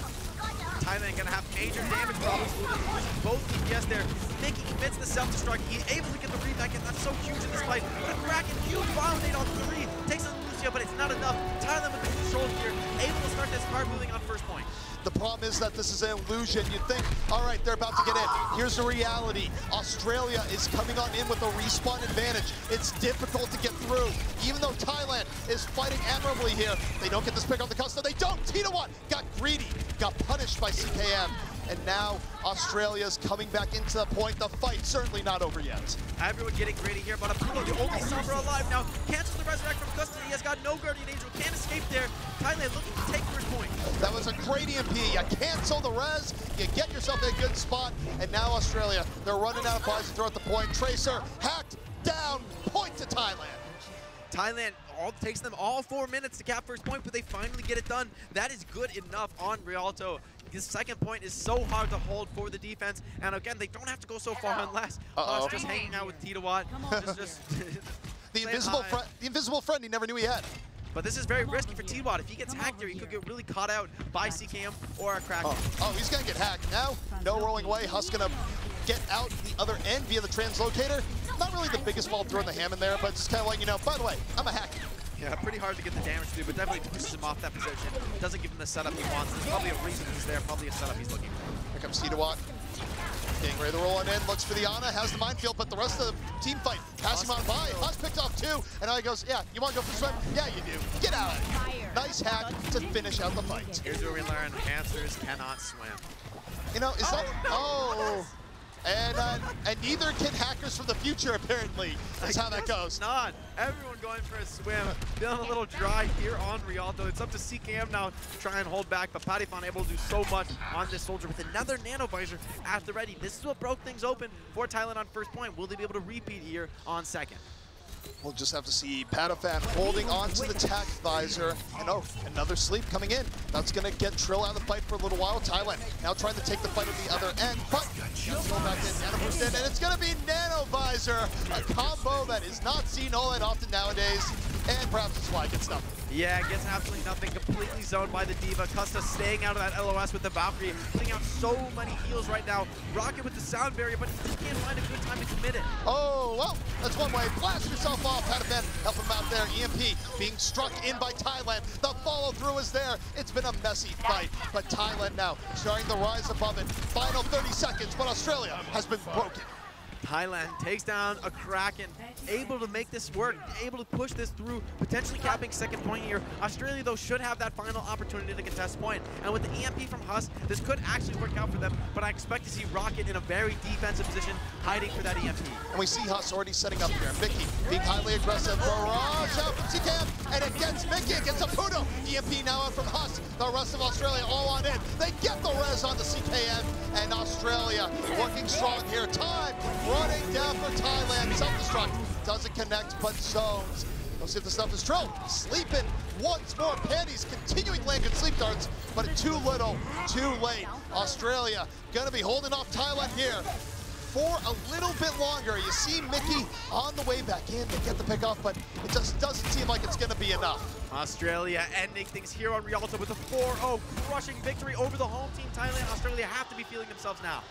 Thailand gonna have major damage problems losing both DPS there. Mickey commits the self-destruct. He's able to get the read back in. That's so huge in this fight. But a Kraken, huge violate on 3. Takes on Lucio, but it's not enough. Thailand with the control here, able to start this card moving on first point. The problem is that this is an illusion. You'd think, all right, they're about to get in. Here's the reality. Australia is coming on in with a respawn advantage. It's difficult to get through. Even though Thailand is fighting admirably here, they don't get this pick on the custom. They don't. Tita1 got greedy, got punished by CKM. And now Australia's coming back into the point. The fight certainly not over yet. Everyone getting greedy here, but Oputo, the only Sombra alive now, cancels the resurrect from custody. He has got no Guardian Angel, can't escape there. Thailand looking to take first point. That was a great EMP. You cancel the res, you get yourself in a good spot, and now Australia, they're running out of Visor throughout the point. Tracer hacked down, point to Thailand. Thailand takes them all 4 minutes to cap first point, but they finally get it done. That is good enough on Rialto. His second point is so hard to hold for the defense, and again, they don't have to go so far unless Huss just hanging out with Tita1. The invisible friend he never knew he had. But this is very risky for T-Bot. If he gets hacked here, he could get really caught out by CKM or a Kraken. Oh, he's gonna get hacked now. No rolling away. Huss gonna get out the other end via the translocator. Not really the biggest ball throwing the ham in there, but just kind of letting you know, by the way, I'm a hacker. Yeah, pretty hard to get the damage to do, but definitely pushes him off that position. Doesn't give him the setup he wants. There's probably a reason he's there, probably a setup he's looking for. Here comes Tita1. Getting ready to roll on in, looks for the Ana, has the minefield, but the rest of the team fight passing on by. Huss picked off 2, and now he goes, yeah, you want to go for a swim? Yeah, you do. Get out of here. Nice hack to finish out the fight. Here's where we learn hamsters cannot swim. You know, is that, and neither can hackers from the future, apparently. That's how that goes. Not. Everyone going for a swim. Feeling a little dry here on Rialto. It's up to CKM now to try and hold back, but Pattyfan able to do so much on this soldier with another nano visor at the ready. This is what broke things open for Thailand on first point. Will they be able to repeat here on second? We'll just have to see Pattyfan holding on to the Tech Visor. And another sleep coming in. That's going to get Trill out of the fight for a little while. Thailand now trying to take the fight at the other end. But go back in, Nano Boost in, and it's going to be Nano Visor. A combo that is not seen all that often nowadays. And perhaps that's why it gets nothing. Yeah, gets absolutely nothing. Completely zoned by the D.Va. Custa staying out of that LOS with the Valkyrie. Putting out so many heals right now. Rocket with the sound barrier, but he just can't find a good time to commit it. Oh, well, that's one way. Blast yourself off, Pattyfan. Help him out there. EMP being struck in by Thailand. The follow-through is there. It's been a messy fight, but Thailand now starting to rise above it. Final 30 seconds, but Australia has been broken. Thailand takes down a Kraken, able to make this work, able to push this through, potentially capping second point here. Australia, though, should have that final opportunity to contest point. And with the EMP from Huss, this could actually work out for them, but I expect to see Rocket in a very defensive position, hiding for that EMP. And we see Huss already setting up here. Mickey being highly aggressive. Barrage out from CKM, and it gets Mickey against Oputo. EMP now out from Huss. The rest of Australia all on in. They get the res on the CKM, and Australia working strong here. Time running down for Thailand. Self-destruct doesn't connect, but zones. Let's see if the stuff is Trill. Sleeping once more. Panties continuing to land good sleep darts, but too little, too late. Australia gonna be holding off Thailand here for a little bit longer. You see Mickey on the way back in. They get the pick off, but it just doesn't seem like it's gonna be enough. Australia ending things here on Rialto with a 4-0 crushing victory over the home team. Thailand, Australia have to be feeling themselves now.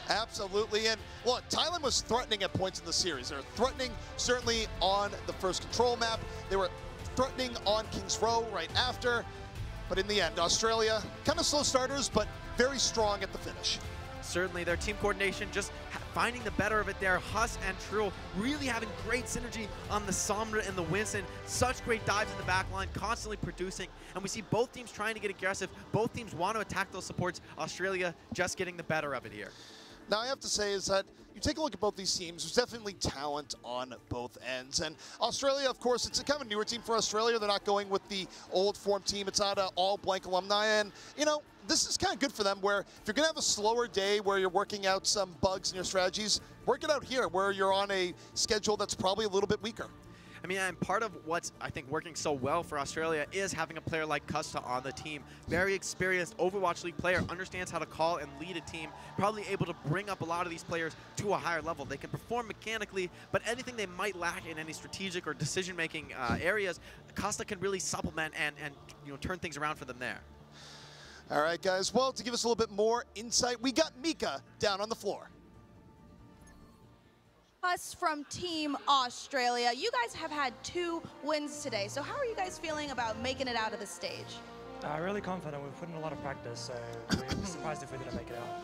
Absolutely, and look, Thailand was threatening at points in the series. They were threatening certainly on the first control map. They were threatening on King's Row right after. But in the end, Australia, kind of slow starters, but very strong at the finish. Certainly, their team coordination just finding the better of it there. Huss and Trill really having great synergy on the Sombra and the Winston. Such great dives in the back line, constantly producing. And we see both teams trying to get aggressive. Both teams want to attack those supports. Australia just getting the better of it here. Now, I have to say is that you take a look at both these teams, there's definitely talent on both ends. And Australia, of course, it's a kind of a newer team for Australia. They're not going with the old form team. It's not all blank alumni. And, you know, this is kind of good for them where if you're going to have a slower day where you're working out some bugs in your strategies, work it out here where you're on a schedule that's probably a little bit weaker. I mean, and part of what's, I think, working so well for Australia is having a player like Custa on the team. Very experienced Overwatch League player, understands how to call and lead a team, probably able to bring up a lot of these players to a higher level. They can perform mechanically, but anything they might lack in any strategic or decision-making areas, Custa can really supplement and you know, turn things around for them there. All right, guys. Well, to give us a little bit more insight, we got Mika down on the floor. Us from Team Australia. You guys have had 2 wins today, so how are you guys feeling about making it out of the stage? Really confident. We've put in a lot of practice, so we're surprised if we didn't make it out.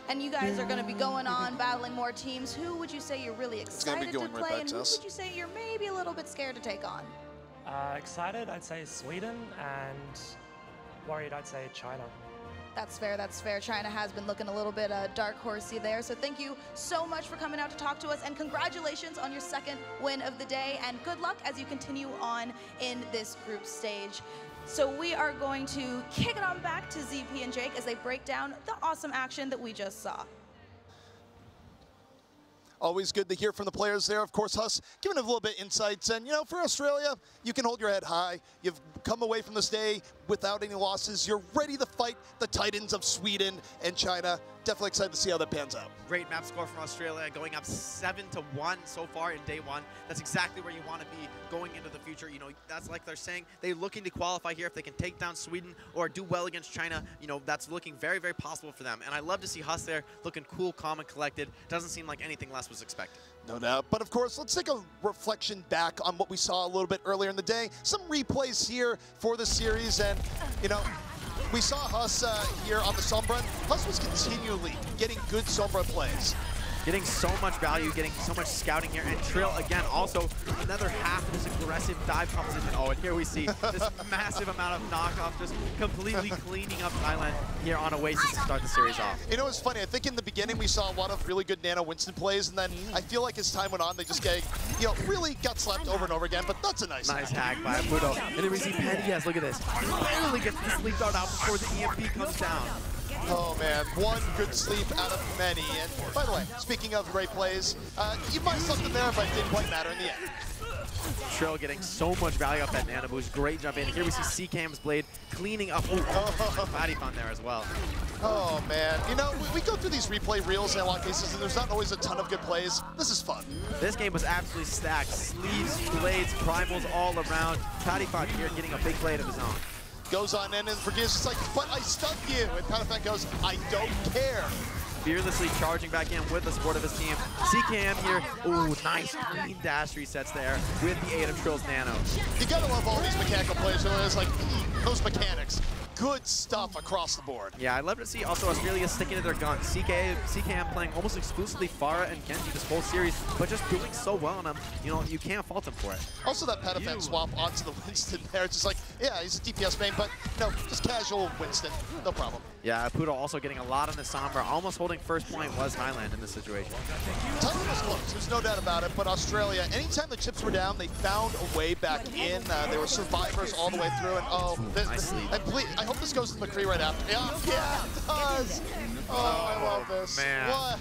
And you guys are going to be going on battling more teams. Who would you say you're really excited to play, and who would you say you're maybe a little bit scared to take on? Excited, I'd say Sweden, and worried, I'd say China. That's fair, that's fair. China has been looking a little bit dark horsey there. So thank you so much for coming out to talk to us, and congratulations on your 2nd win of the day, and good luck as you continue on in this group stage. So we are going to kick it on back to ZP and Jake as they break down the awesome action that we just saw. Always good to hear from the players there. Of course, Huss giving a little bit insights. And, you know, for Australia, you can hold your head high. You've come away from this day without any losses. You're ready to fight the Titans of Sweden and China. Definitely excited to see how that pans out. Great map score from Australia, going up 7-1 so far in day 1. That's exactly where you want to be going into the future. You know, that's like they're saying, they're looking to qualify here. If they can take down Sweden or do well against China, you know, that's looking very, very possible for them. And I love to see Huss there looking cool, calm, and collected. Doesn't seem like anything less was expected. No doubt. But of course, let's take a reflection back on what we saw a little bit earlier in the day. Some replays here for the series, and, you know, we saw Huss here on the Sombra. Huss was continually getting good Sombra plays. Getting so much value, getting so much scouting here. And Trill, again, also another half of this aggressive dive composition. Oh, and here we see this massive amount of knockoff just completely cleaning up Thailand here on Oasis to start the series off. You know, it's funny. I think in the beginning we saw a lot of really good Nano Winston plays, and then I feel like as time went on, they just get, you know, really got slapped over and over again, but that's a nice hack by Pudo. And then we see Pendias, look at this. He barely gets the sleep dart out before the EMP comes down. Oh man, one good sleep out of many. And by the way, speaking of great plays, you might have something there, but it didn't quite matter in the end. Trill getting so much value off that Nano Boost. Great jump in. Here we see CKM's blade cleaning up. Oh, Fatty Fun there as well. Oh man, you know, we go through these replay reels in a lot of cases, and there's not always a ton of good plays. This is fun. This game was absolutely stacked. Sleeves, blades, primals all around. Fatty Fun here getting a big blade of his own. Goes on in and forgives. It's like, but I stunned you. And Patafan goes, I don't care. Fearlessly charging back in with the support of his team. CKM here. Ooh, nice clean dash resets there with the aid of Trill's Nano. You gotta love all these mechanical plays. It's like, those mechanics. Good stuff across the board. Yeah, I'd love to see also Australia sticking to their guns. CKM playing almost exclusively Pharah and Genji this whole series, but just doing so well on them, you know, you can't fault them for it. Also that Petafan swap onto the Winston there, it's just like, yeah, he's a DPS main, but no, just casual Winston, no problem. Yeah, Pudo also getting a lot on the Sombra, almost holding first point was Thailand in this situation. Thailand was close, there's no doubt about it, but Australia, anytime the chips were down, they found a way back in. They were survivors all the way through, and I hope this goes to McCree right after. Yeah, it does. Oh, I love this. Man,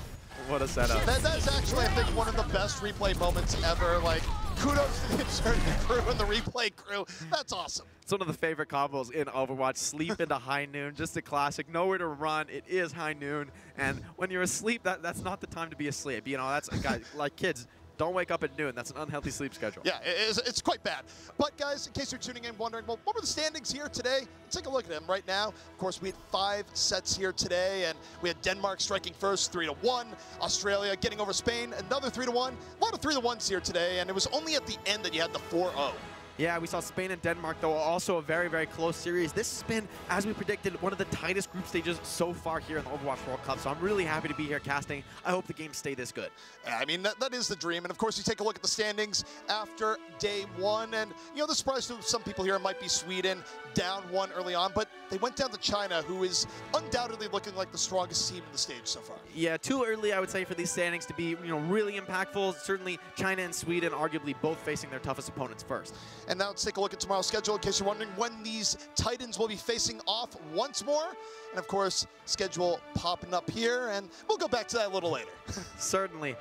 what a setup. That's actually, I think, one of the best replay moments ever. Like, kudos to the Observant crew and the replay crew. That's awesome. It's one of the favorite combos in Overwatch. Sleep into high noon, just a classic. Nowhere to run. It is high noon, and when you're asleep, that's not the time to be asleep. You know, that's guys like kids. don't wake up at noon. That's an unhealthy sleep schedule. Yeah, it's quite bad. But guys, in case you're tuning in wondering, well, what were the standings here today? Let's take a look at them right now. Of course, we had 5 sets here today, and we had Denmark striking first, 3-1. Australia getting over Spain, another 3-1. A lot of 3-1s here today, and it was only at the end that you had the 4-0. Yeah, we saw Spain and Denmark, though, also a very, very close series. This has been, as we predicted, one of the tightest group stages so far here in the Overwatch World Cup, so I'm really happy to be here casting. I hope the games stay this good. Yeah, I mean, that is the dream. And, of course, you take a look at the standings after day 1. And, you know, the surprise to some people here might be Sweden, down 1 early on. But they went down to China, who is undoubtedly looking like the strongest team in the stage so far. Yeah, too early, I would say, for these standings to be, really impactful. Certainly, China and Sweden arguably both facing their toughest opponents first. And now let's take a look at tomorrow's schedule in case you're wondering when these Titans will be facing off once more. And of course, schedule popping up here, and we'll go back to that a little later. Certainly.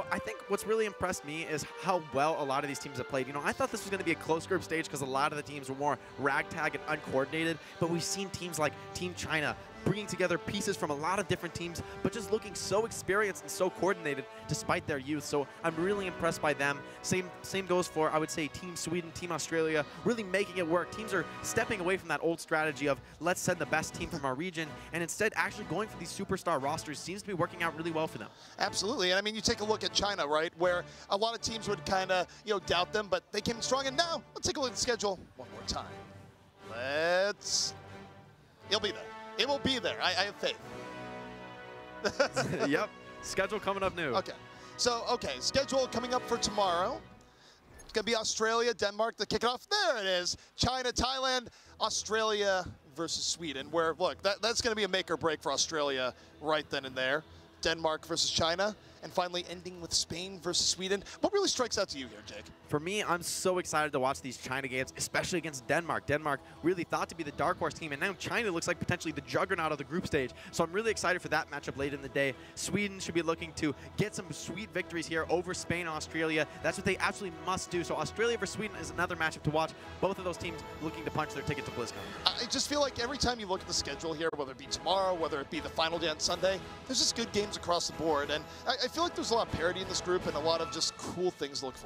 I think what's really impressed me is how well a lot of these teams have played. I thought this was going to be a close group stage because a lot of the teams were more ragtag and uncoordinated, but we've seen teams like Team China bringing together pieces from a lot of different teams, but just looking so experienced and so coordinated despite their youth. So I'm really impressed by them. Same goes for, I would say, Team Sweden, Team Australia, really making it work. Teams are stepping away from that old strategy of let's send the best team from our region, and instead actually going for these superstar rosters seems to be working out really well for them. Absolutely. And I mean, you take a look at China, right, where a lot of teams would kind of, doubt them, but they came in strong. And now, let's take a look at the schedule one more time. It'll be there. It will be there. I have faith. Yep. Schedule coming up new. Okay. So, schedule coming up for tomorrow. It's going to be Australia, Denmark to kick it off. There it is. China, Thailand, Australia versus Sweden, where, look, that's going to be a make or break for Australia right then and there. Denmark versus China, and finally ending with Spain versus Sweden. What really strikes out to you here, Jake? For me, I'm so excited to watch these China games, especially against Denmark. Denmark really thought to be the dark horse team, and now China looks like potentially the juggernaut of the group stage. So I'm really excited for that matchup late in the day. Sweden should be looking to get some sweet victories here over Spain and Australia. That's what they absolutely must do. So Australia versus Sweden is another matchup to watch. Both of those teams looking to punch their ticket to BlizzCon. I just feel like every time you look at the schedule here, whether it be tomorrow, whether it be the final day on Sunday, there's just good games across the board. And I feel like there's a lot of parity in this group and a lot of just cool things to look for.